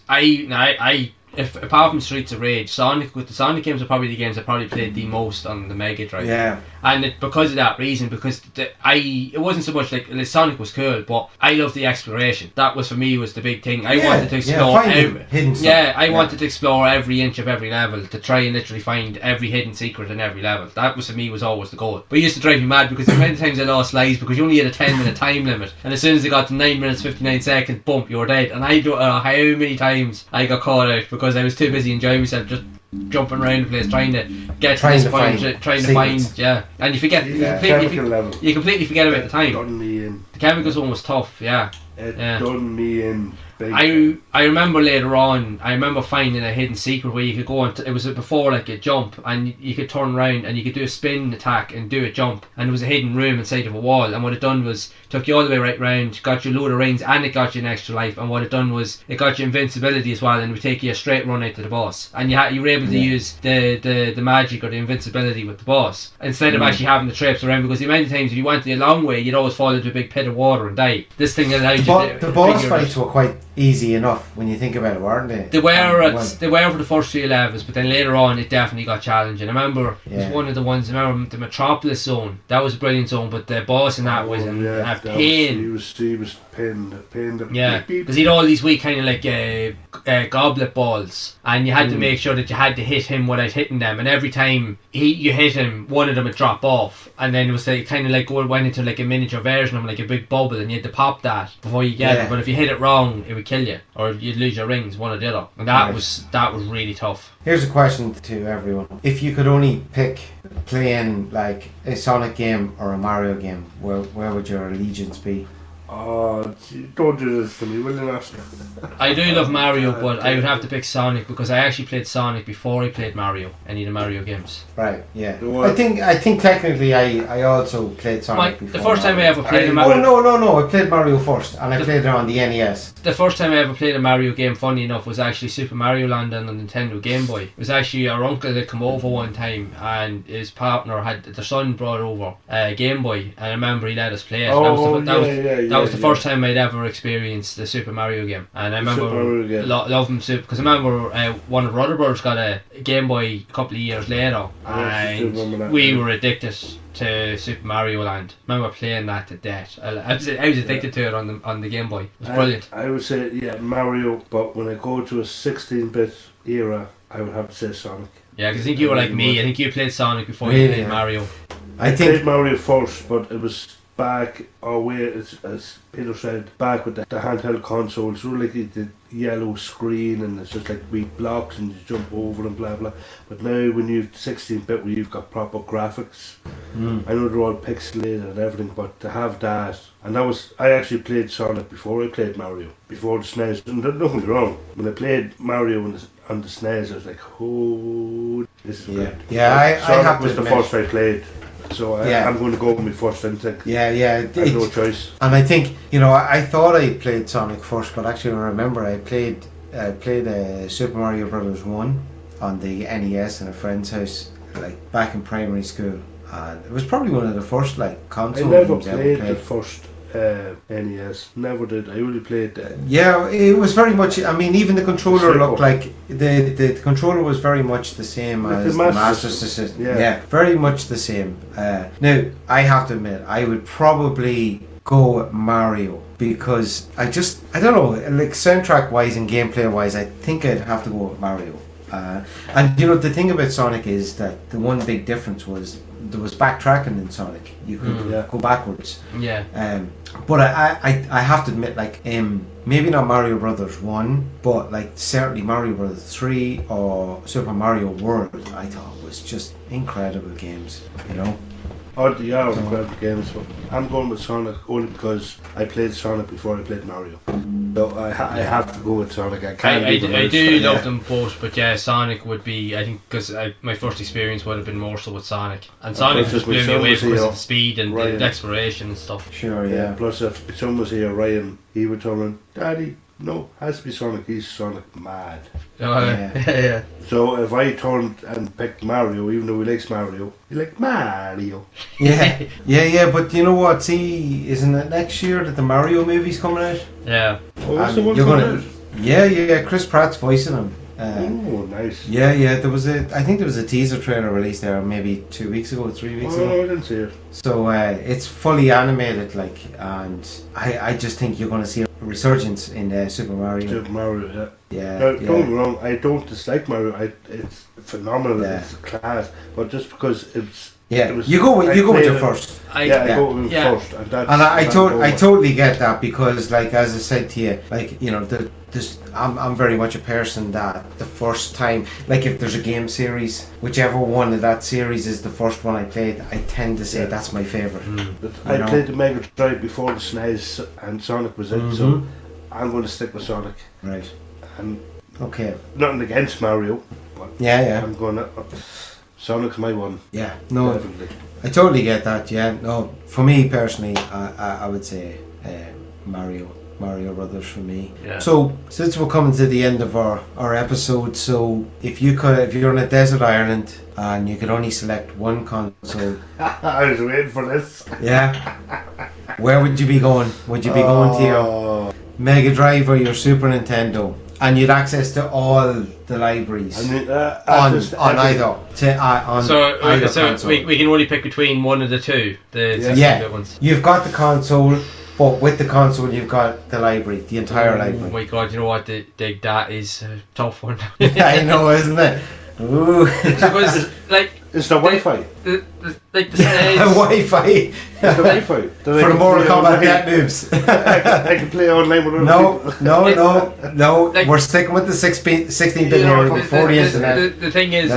if apart from Streets of Rage, the Sonic games are probably the games I probably played the most on the Mega Drive. Yeah. And because of that reason, because it wasn't so much like Sonic was cool, but I loved the exploration. That was for me was the big thing. I wanted to explore hidden stuff. I wanted to explore every inch of every level to try and literally find every hidden secret in every level. That was for me was always the goal. But it used to drive me mad because many times I lost lives because you only had a 10-minute time limit, and as soon as it got to 9 minutes 59 seconds, bump, you were dead. And I don't know how many times I got caught out because I was too busy enjoying myself, just jumping around the place trying to get to this point, trying to find, and you forget, you completely forget about the time. Done me in. The Chemical Zone was tough, It done me in. I remember later on, I remember finding a hidden secret where you could go on. It was before like a jump, and you could turn around and you could do a spin attack and do a jump, and there was a hidden room inside of a wall. And what it done was took you all the way right round, got you a load of rings, and it got you an extra life. And what it done was it got you invincibility as well, and it would take you a straight run out to the boss. And you were able to use the magic or the invincibility with the boss instead of actually having to traipse around, because the amount of times if you went a long way, you'd always fall into a big pit of water and die. This thing allowed you to. The boss fights were quite easy enough when you think about it, weren't they? They were for the first 3 levels, but then later on it definitely got challenging. I remember it was one of the ones. I remember the Metropolis zone. That was a brilliant zone, but the boss in that was a pain. He was pain. Yeah, because he'd all these weak kind of like goblet balls, and you had to make sure that you had to hit him without hitting them. And every time you hit him, one of them would drop off, and then it was like kind of like went into like a miniature version of him, like a big bubble, and you had to pop that before you get it. But if you hit it wrong, it would kill you, or you'd lose your rings, one or the other. And that was really tough. Here's a question to everyone: if you could only pick playing like a Sonic game or a Mario game, where would your allegiance be? Oh, don't do this to me, will you not? I do love Mario, but I would have to pick Sonic because I actually played Sonic before I played Mario, any of the Mario games. Right, yeah. I think technically I also played Sonic before. The first time I ever played Mario... No, I played Mario first, and I played it on the NES. The first time I ever played a Mario game, funny enough, was actually Super Mario Land on the Nintendo Game Boy. It was actually our uncle that come over one time, and his partner their son brought over a Game Boy, and I remember he let us play it. That was the first time I'd ever experienced the Super Mario game, and I remember loving Super, because I remember one of our other brothers got a Game Boy a couple of years later, and we were addicted to Super Mario Land. I remember playing that to death. I was addicted to it on the Game Boy. It was brilliant. I would say Mario, but when I go to a 16-bit era, I would have to say Sonic. Yeah, because I think you were like me. I think you played Sonic before you played Mario. I played Mario first, but it was back away, as Peter said, back with the handheld consoles, so like the yellow screen, and it's just like weak blocks and you jump over and blah blah. But now when you've 16-bit where you've got proper graphics, I know they're all pixelated and everything, but to have that, and I actually played Sonic before I played Mario, before the SNES, and don't get me wrong, when I played Mario on the SNES, I was like, oh, this is good. Yeah, Sonic I have was the first I played. So I'm going to go with my first instinct. Yeah. I have no choice. And I think, I thought I played Sonic first, but actually I remember I played Super Mario Brothers 1 on the NES in a friend's house, like back in primary school. And it was probably one of the first console games I ever played. The first NES, never did. I only played yeah, it was very much, even the controller looked like the controller was very much the same as the Master System. Yeah, very much the same. Now I have to admit, I would probably go with Mario, because I don't know, like soundtrack wise and gameplay wise, I think I'd have to go with Mario. And the thing about Sonic is that the one big difference was there was backtracking in Sonic. You could go backwards. Yeah. But I have to admit, maybe not Mario Brothers 1, but certainly Mario Brothers 3 or Super Mario World, I thought was just incredible games. They are incredible games, but I'm going with Sonic only because I played Sonic before I played Mario. So I have to go with Sonic. I do love them both, but Sonic would be, I think, because my first experience would have been more so with Sonic. And Sonic just blew me away because of the speed and the exploration and stuff. Sure, yeah. Plus, if someone was here, Ryan, he would tell me, Daddy, no, has to be Sonic. He's Sonic mad. Yeah. So if I turned and picked Mario, even though he likes Mario, he like Mario. Yeah. But you know what? See, isn't it next year that the Mario movie's coming out? Yeah. Oh, what's the one coming out? Yeah. Chris Pratt's voicing him. Oh, nice. Yeah. I think there was a teaser trailer released there maybe 2 weeks ago, 3 weeks ago. No, I didn't see it. So it's fully animated, and I just think you're going to see a resurgence in Super Mario. Super Mario, yeah. Don't get me wrong, I don't dislike Mario. It's phenomenal. It's class, but just because it's. Yeah, you go with your first. I go with first, and that's. And I totally get that, because, as I said to you, I'm very much a person that the first time, if there's a game series, whichever one of that series is the first one I played, I tend to say that's my favourite. I played the Mega Drive before the SNES and Sonic was in, so I'm going to stick with Sonic. Right. And okay. Nothing against Mario, but yeah. I'm going to. Sonic's my one. Yeah. No. Definitely. I totally get that. Yeah. No. For me personally, I would say Mario Brothers for me. Yeah. So since we're coming to the end of our episode, so if you're on a desert island and you could only select one console, I was waiting for this. Yeah. Where would you be going? Would you be going to your Mega Drive or your Super Nintendo? And you'd access to all the libraries on either console. We can only pick between one of the two. The ones. You've got the console. But with the console, you've got the library, the entire library. Oh my god, you know what? That is a tough one. I know, isn't it? Ooh. Because, like... It's the Wi-Fi. The SNES... Wi-Fi. It's the Wi-Fi. For the Mortal Kombat Get Noobs. I can play online with other people. No. Like, we're sticking with the 16-bit era before the internet. The thing is,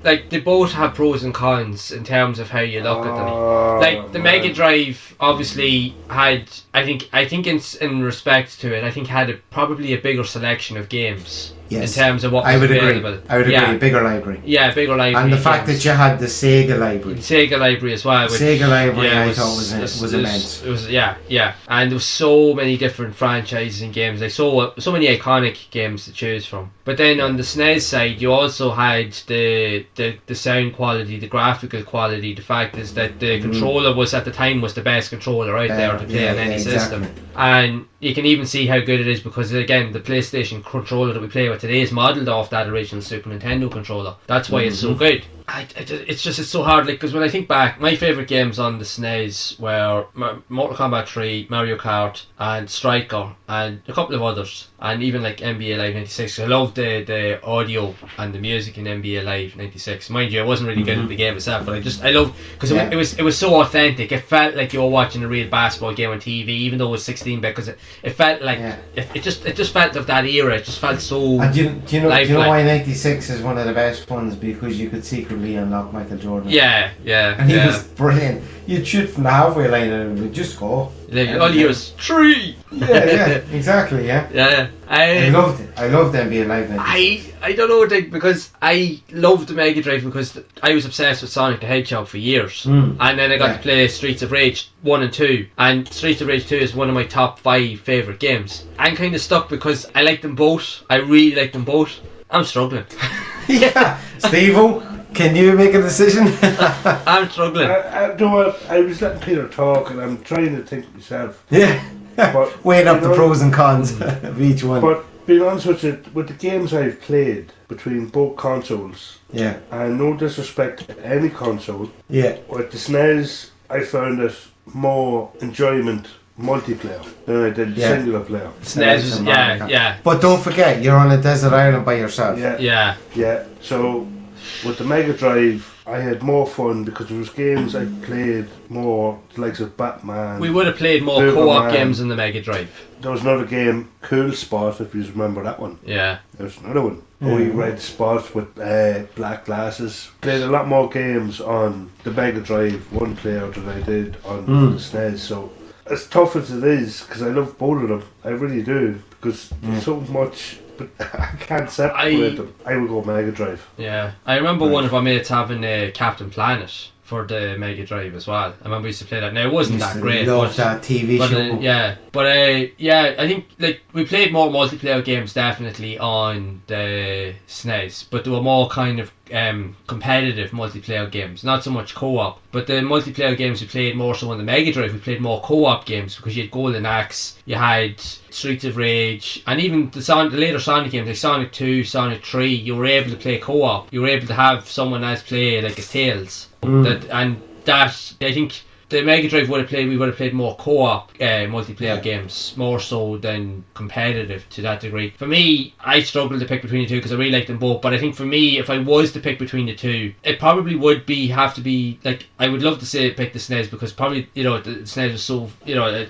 like they both have pros and cons in terms of how you look at them. Like, the Mega Drive obviously had... I think in respect to it, I think had probably a bigger selection of games. Yes. In terms of what was available. I would agree. A bigger library. Yeah, bigger library. And the fact that you had the Sega library. The Sega library as well. Sega library, I thought was immense. It was and there was so many different franchises and games. Like so many iconic games to choose from. But then on the SNES side, you also had the sound quality, the graphical quality. The fact is that the controller was at the time the best controller out there to play on any system. And you can even see how good it is because, again, the PlayStation controller that we play with today is modelled off that original Super Nintendo controller. That's why it's so good. It's so hard, like, because when I think back, my favourite games on the SNES were Mortal Kombat 3, Mario Kart, and Striker, and a couple of others, and even like NBA Live 96. I loved the audio and the music in NBA Live 96. Mind you, I wasn't really good at the game itself, but I loved because it was so authentic. It felt like you were watching a real basketball game on TV, even though it was 16-bit, because it felt like it just felt of that era. It just felt so. And do you know why 96 is one of the best ones? Because you could secretly unlock Michael Jordan. Yeah. And he was brilliant. You'd shoot from the halfway line and it would just go. All you was 3. Yeah, exactly. Yeah. I loved it. I loved NBA Live 96. I don't know, because I loved the Mega Drive because I was obsessed with Sonic the Hedgehog for years, and then I got to play Streets of Rage 1 and 2, and Streets of Rage 2 is one of my top 5 favourite games. I'm kind of stuck because I like them both. I really like them both. I'm struggling. Yeah, Steve-O, can you make a decision? I'm struggling. I was letting Peter talk and I'm trying to think myself. Yeah, but weighing up the pros and cons of each one. But being honest with you, with the games I've played between both consoles, and no disrespect to any console, with the SNES, I found it more enjoyment multiplayer than I did singular player. SNES, But don't forget, you're on a desert island by yourself. Yeah. So with the Mega Drive, I had more fun because there was games I played more, the likes of Batman. We would have played more co-op games in the Mega Drive. There was another game, Cool Spot, if you remember that one. Yeah. There's another one. Red Spot with black glasses. Played a lot more games on the Mega Drive one player than I did on the SNES. So as tough as it is, because I love both of them, I really do, because there's so much, but I can't separate them. I would go Mega Drive. Yeah, I remember one of our mates having Captain Planet for the Mega Drive as well. I remember we used to play that. Now it wasn't that great. Loved that TV show. I think like we played more multiplayer games definitely on the SNES, but they were more kind of competitive multiplayer games, not so much co-op. But the multiplayer games we played more so on the Mega Drive. We played more co-op games because you had Golden Axe, you had Streets of Rage, and even the later Sonic games like Sonic 2, Sonic 3. You were able to play co-op. You were able to have someone else play like as Tails. I think the Mega Drive we would have played more co-op multiplayer games, more so than competitive to that degree. For me, I struggled to pick between the two because I really like them both. But I think for me, if I was to pick between the two, it probably would have to be like, I would love to say pick the SNES because probably the SNES was so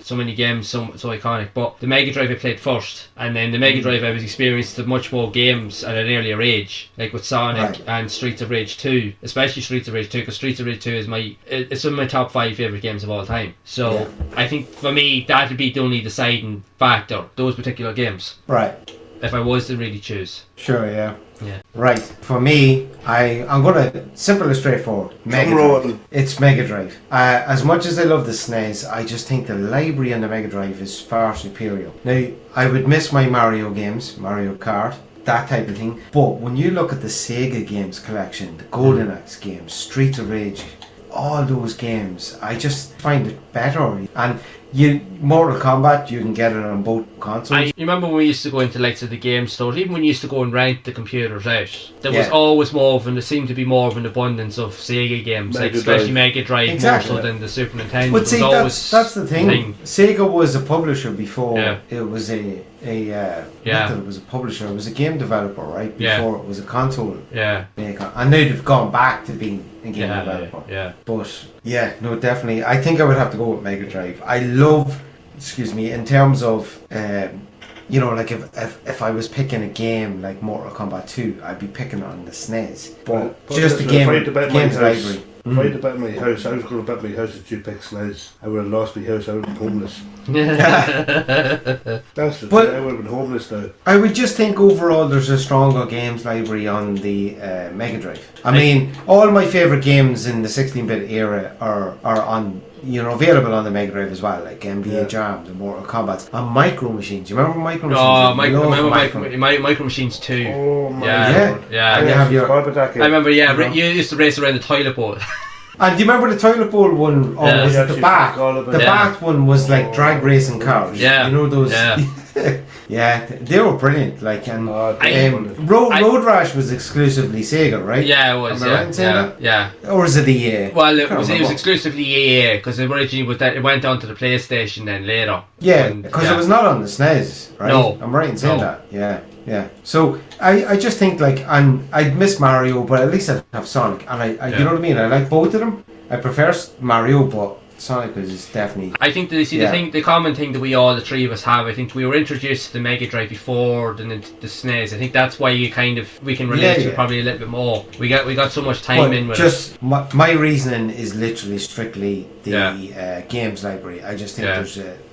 so many games, so iconic. But the Mega Drive I played first, and then the Mega Drive I was experienced to much more games at an earlier age, like with Sonic and Streets of Rage 2, especially Streets of Rage 2, because Streets of Rage 2 is it's one of my top 5 favorite favourite games of all time. So I think for me that would be the only deciding factor, those particular games. Right. If I was to really choose. Sure, yeah. Yeah. Right. For me, I'm going to simple and straightforward. Mega Drive. It's Mega Drive. As much as I love the SNES, I just think the library on the Mega Drive is far superior. Now, I would miss my Mario games, Mario Kart, that type of thing. But when you look at the Sega games collection, the Golden Axe games, Streets of Rage, all those games, I just find it better. And Mortal Kombat, you can get it on both consoles. I remember when we used to go into like the game stores, even when you used to go and rent the computers out, there was always there seemed to be more of an abundance of Sega games, especially Mega Drive, more so than the Super Nintendo. But see, that's the thing. Sega was a publisher before it was not that it was a publisher, it was a game developer, right? Before it was a console maker. And now they've gone back to being a game developer. But no, definitely. I think I would have to go with Mega Drive. I love, in terms of, like if I was picking a game like Mortal Kombat 2, I'd be picking on the SNES. But just the game's library. If I'd bet my house, I was going to bet my house at 2 picks SNES. I would have lost my house, I would have been homeless. That's the thing, I would have been homeless now. I would just think overall there's a stronger games library on the Mega Drive. I mean, all my favourite games in the 16-bit era are on, available on the Mega Drive as well, like NBA Jam, the Mortal Kombat, and Micro Machines. You remember Micro Machines? Micro Machines 2. Oh my God. Yeah. I remember, you used to race around the toilet bowl. And do you remember the toilet bowl one? Or was it the Bat? The Bat one was like drag racing cars. Yeah. You know those? Yeah. They were brilliant. Like, and Road Rash was exclusively Sega, right? Yeah, it was. Am I right in saying that? Yeah. Or was it EA? Well, it was exclusively EA because originally it went on to the PlayStation then later. Yeah, because it was not on the SNES, right? No. I'm right in saying that. Yeah. So I just think I'd miss Mario, but at least I'd have Sonic, and you know what I mean. I like both of them. I prefer Mario, but Sonic is definitely. I think the common thing that the three of us have. I think we were introduced to the Mega Drive before the SNES. I think that's why we can relate to it probably a little bit more. We got so much time in with just it. My reasoning is literally strictly the games library. I just think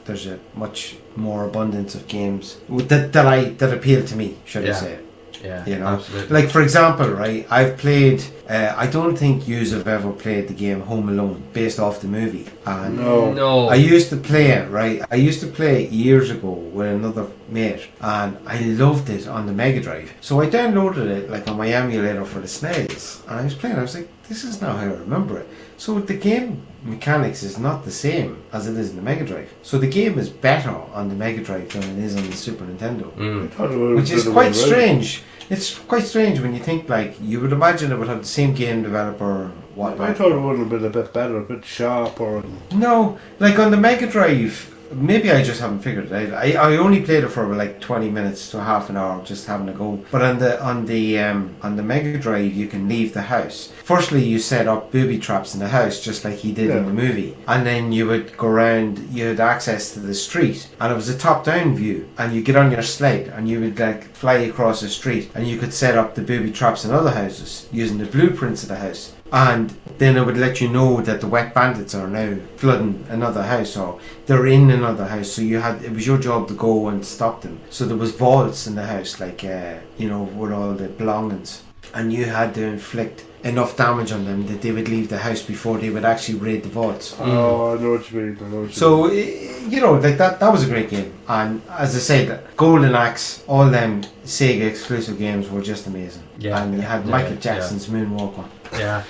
there's a much more abundance of games that appeal to me, should I say. Yeah, absolutely. Like, for example, right, I've played, I don't think you have ever played the game Home Alone, based off the movie. And no. I used to play it, right? I used to play it years ago with another mate, and I loved it on the Mega Drive. So I downloaded it, like, on my emulator for the SNES, and I was playing, I was like, this is not how I remember it. So the game mechanics is not the same as it is in the Mega Drive. So the game is better on the Mega Drive than it is on the Super Nintendo. Which is quite strange. It's quite strange when you think, like, you would imagine it would have the same game developer. I thought it would have been a bit better, a bit sharper. No, like on the Mega Drive, maybe I just haven't figured it out. I only played it for like 20 minutes to half an hour, just having a go. But on the Mega Drive, you can leave the house. Firstly, you set up booby traps in the house, just like he did in the movie, and then you would go around. You had access to the street, and it was a top-down view. And you get on your sled, and you would like fly across the street, and you could set up the booby traps in other houses using the blueprints of the house. And then it would let you know that the wet bandits are now flooding another house, or they're in another house. So it was your job to go and stop them. So there was vaults in the house, like with all the belongings, and you had to inflict enough damage on them that they would leave the house before they would actually raid the vaults. Oh, I know what you mean. So like that was a great game. And as I said, Golden Axe, all them Sega exclusive games were just amazing. Yeah. And you had Michael Jackson's Moonwalker. Yeah.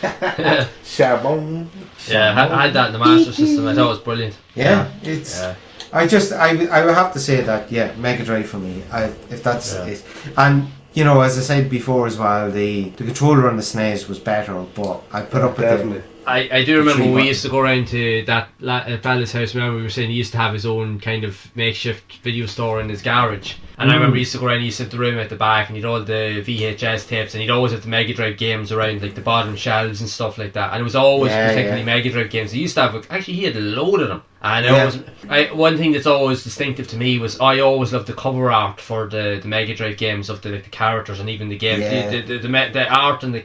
Shabong. Yeah, I had that in the Master System. I thought it was brilliant. Yeah, it's. Yeah. I would have to say that Mega Drive for me. If that's it. And as I said before as well, the controller on the SNES was better, but I put up with it. I do remember we used to go around to that fella's house. Remember, we were saying he used to have his own kind of makeshift video store in his garage. And I remember he used to go around, he used to have the room at the back, and he'd all the VHS tapes, and he'd always have the Mega Drive games around, like the bottom shelves and stuff like that. And it was always particularly Mega Drive games. He used to have, actually, he had a load of them. And one thing that's always distinctive to me was I always loved the cover art for the Mega Drive games of the characters and even the games. The art and the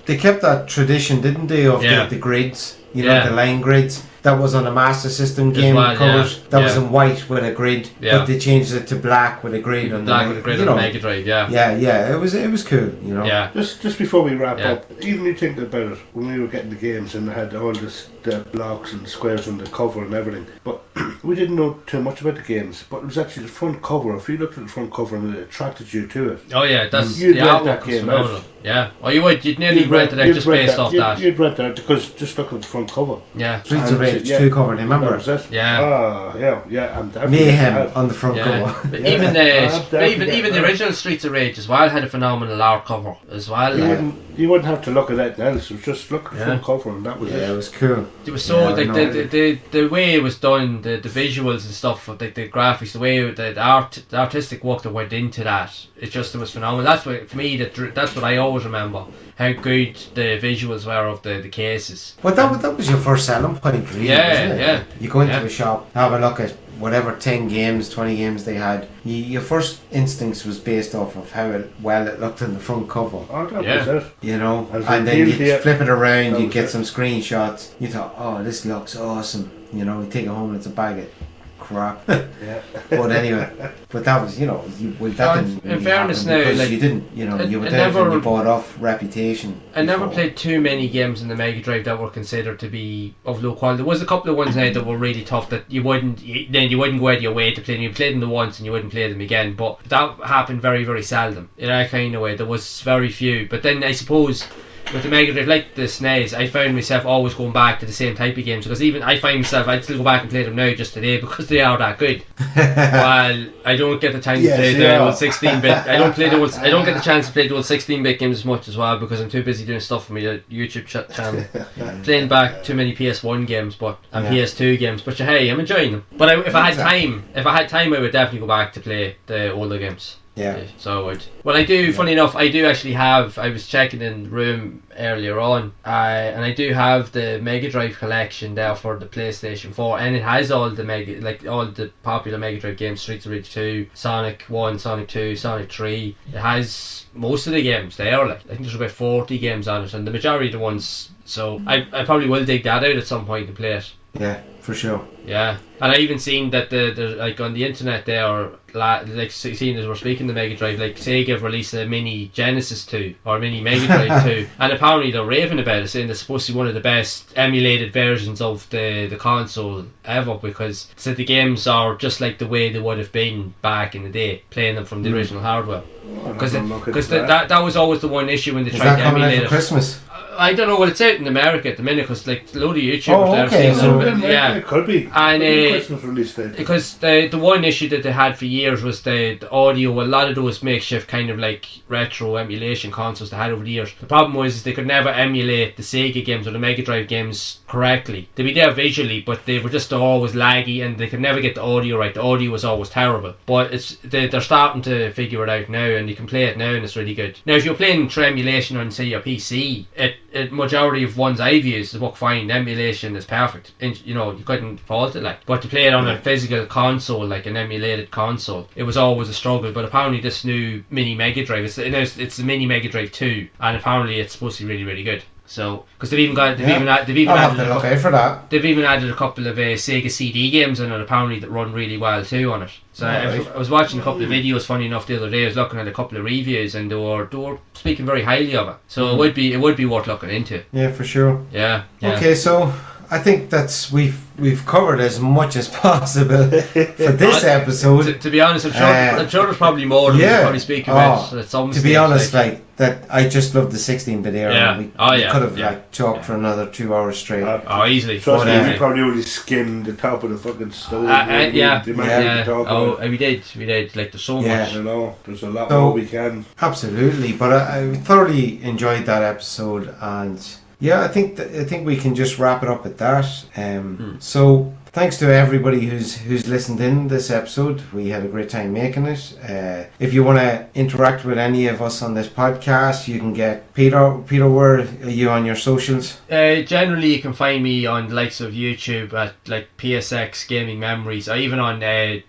They kept that tradition, didn't they, of the grids? You know, the line grids. That was on a Master System game covers. That was in white with a grid, but they changed it to black with a grid. On the Mega Drive, Yeah. It was cool, you know. Yeah. Just before we wrap up, even you think about it, when we were getting the games and they had all the blocks and squares on the cover and everything, but we didn't know too much about the games. But it was actually the front cover. If you looked at the front cover and it attracted you to it. Oh yeah, that's the artwork was phenomenal. Yeah. Oh, you'd nearly rent it out just based off that. You'd rent that because just look at the front cover. Yeah. Streets of Rage 2 cover, remember? Yeah. Yeah. Mayhem on the front cover. But even the original Streets of Rage as well had a phenomenal art cover as well. You wouldn't have to look at that else. It was just look at the front cover and that was it. Yeah, it was cool. It was so the way it was done, the visuals and stuff, the graphics, the way the artistic work that went into that. It was phenomenal. That's what for me. That's what I always remember. How good the visuals were of the cases. Well, that was your first selling point, really. Wasn't it? Yeah. You go into a shop, have a look at whatever 10 games, 20 games they had. Your first instincts was based off of how well it looked in the front cover. Oh, that was it. You know, and then you flip it around, you get some screenshots. You thought, oh, this looks awesome. You know, you take it home and it's a bag of crap. But anyway, that was, you know, that didn't really in fairness now, because like, you didn't, you know, you were there and you bought off reputation. I never played too many games in the Mega Drive that were considered to be of low quality. There was a couple of ones now that were really tough that you wouldn't go out of your way to play them. You played them once and you wouldn't play them again, but that happened very, very seldom. In that kind of way, there was very few. But then I suppose with the Mega Drive, like the SNES, I found myself always going back to the same type of games because even I find myself, I'd still go back and play them now just today because they are that good. While I don't get the time to play the old 16-bit, I don't get the chance to play the old 16-bit games as much as well because I'm too busy doing stuff for my YouTube channel. Playing back too many PS1 games, and PS2 games. But hey, I'm enjoying them. But if I had time, I would definitely go back to play the older games. Yeah. So I would. Well, I do. Funny enough, I do actually have. I was checking in the room earlier on, and I do have the Mega Drive collection there for the PlayStation 4, and it has all the popular Mega Drive games: Streets of Rage 2, Sonic 1, Sonic 2, Sonic 3. It has most of the games there. I think there's about 40 games on it, and the majority of the ones. So I probably will dig that out at some point and play it. Yeah, for sure. Yeah, and I even seen that the like on the internet there, like seeing as we're speaking the Mega Drive, like Sega have released a mini Genesis 2 or mini Mega Drive 2, and apparently they're raving about it, saying it's supposed to be one of the best emulated versions of the console ever because said the games are just like the way they would have been back in the day, playing them from the original hardware. Because that was always the one issue when they tried to emulate it. Christmas? I don't know. Well, it's out in America at the minute because like a load of YouTubers it could be. And Christmas release date. Because the one issue that they had for years was the audio. A lot of those makeshift kind of like retro emulation consoles they had over the years. The problem was they could never emulate the Sega games or the Mega Drive games correctly. They'd be there visually, but they were just always laggy and they could never get the audio right. The audio was always terrible. But they're starting to figure it out now, and you can play it now, and it's really good. Now, if you're playing through emulation on say your PC, majority of ones I've used work fine. Emulation is perfect. You know, you couldn't fault it like. But to play it on a physical console, like an emulated console, it was always a struggle. But apparently this new mini Mega Drive, it's the mini Mega Drive 2, and apparently it's supposed to be really, really good. So, because they've even added a couple of Sega CD games in it apparently that run really well too on it. So I was watching a couple of videos, funny enough, the other day. I was looking at a couple of reviews and they were speaking very highly of it. So it would be worth looking into. Yeah, for sure. Yeah. Okay, so I think we've covered as much as possible for this episode. To be honest, I'm sure there's probably more than we can probably speak about at some stage. To be honest, like that, I just love the 16-bit era. Yeah. We could have talked for another 2 hours straight. Easily. Trust me, we probably only skimmed the top of the fucking stove. We did. Like there's so much. You know, there's a lot more we can. Absolutely, but I thoroughly enjoyed that episode, and yeah, I think we can just wrap it up at that. So thanks to everybody who's listened in this episode. We had a great time making it. If you want to interact with any of us on this podcast, you can get Peter, where are you on your socials? Generally you can find me on the likes of YouTube at like PSX Gaming Memories, or even on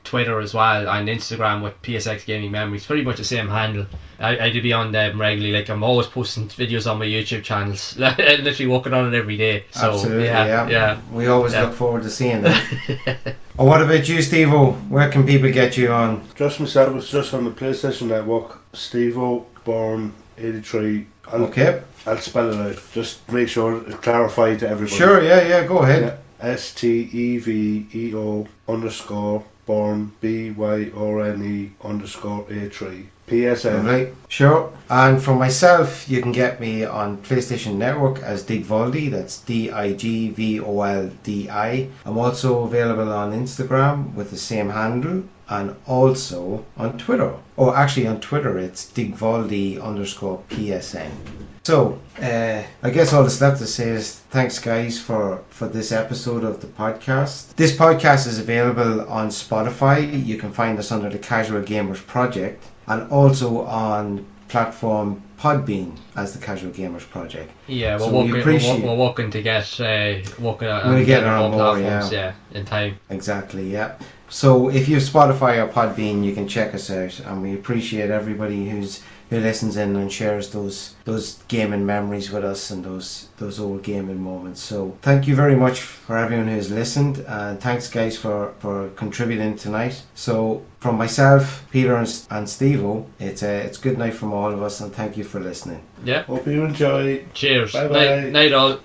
Twitter as well, and Instagram with PSX Gaming Memories, pretty much the same handle. I do be on them regularly, like I'm always posting videos on my YouTube channels, literally working on it every day. So, absolutely, yeah. We always look forward to seeing that. Oh, what about you, Steve-O? Where can people get you on? Just myself, it's just on the PlayStation Network, Steve-O, born 83. I'll spell it out, just make sure it's clarified to everybody. Sure, yeah, go ahead. STEVEO _ born BYORNE _A3 PSN. Right, sure. And for myself, you can get me on PlayStation Network as Digvoldi, that's DIGVOLDI. I'm also available on Instagram with the same handle, and also on Twitter. Oh, actually on Twitter it's Digvoldi _PSN. So, I guess all that's left to say is thanks guys for this episode of the podcast. This podcast is available on Spotify. You can find us under the Casual Gamers Project, and also on platform Podbean as the Casual Gamers Project. Yeah, we're working to get on more, in time. Exactly, yeah. So if you have Spotify or Podbean, you can check us out, and we appreciate everybody who listens in and shares those gaming memories with us and those old gaming moments. So thank you very much for everyone who's listened, and thanks guys for contributing tonight. So from myself, Peter and Steve-O, it's good night from all of us, and thank you for listening. Yeah. Hope you enjoy. Cheers. Bye bye. Night all.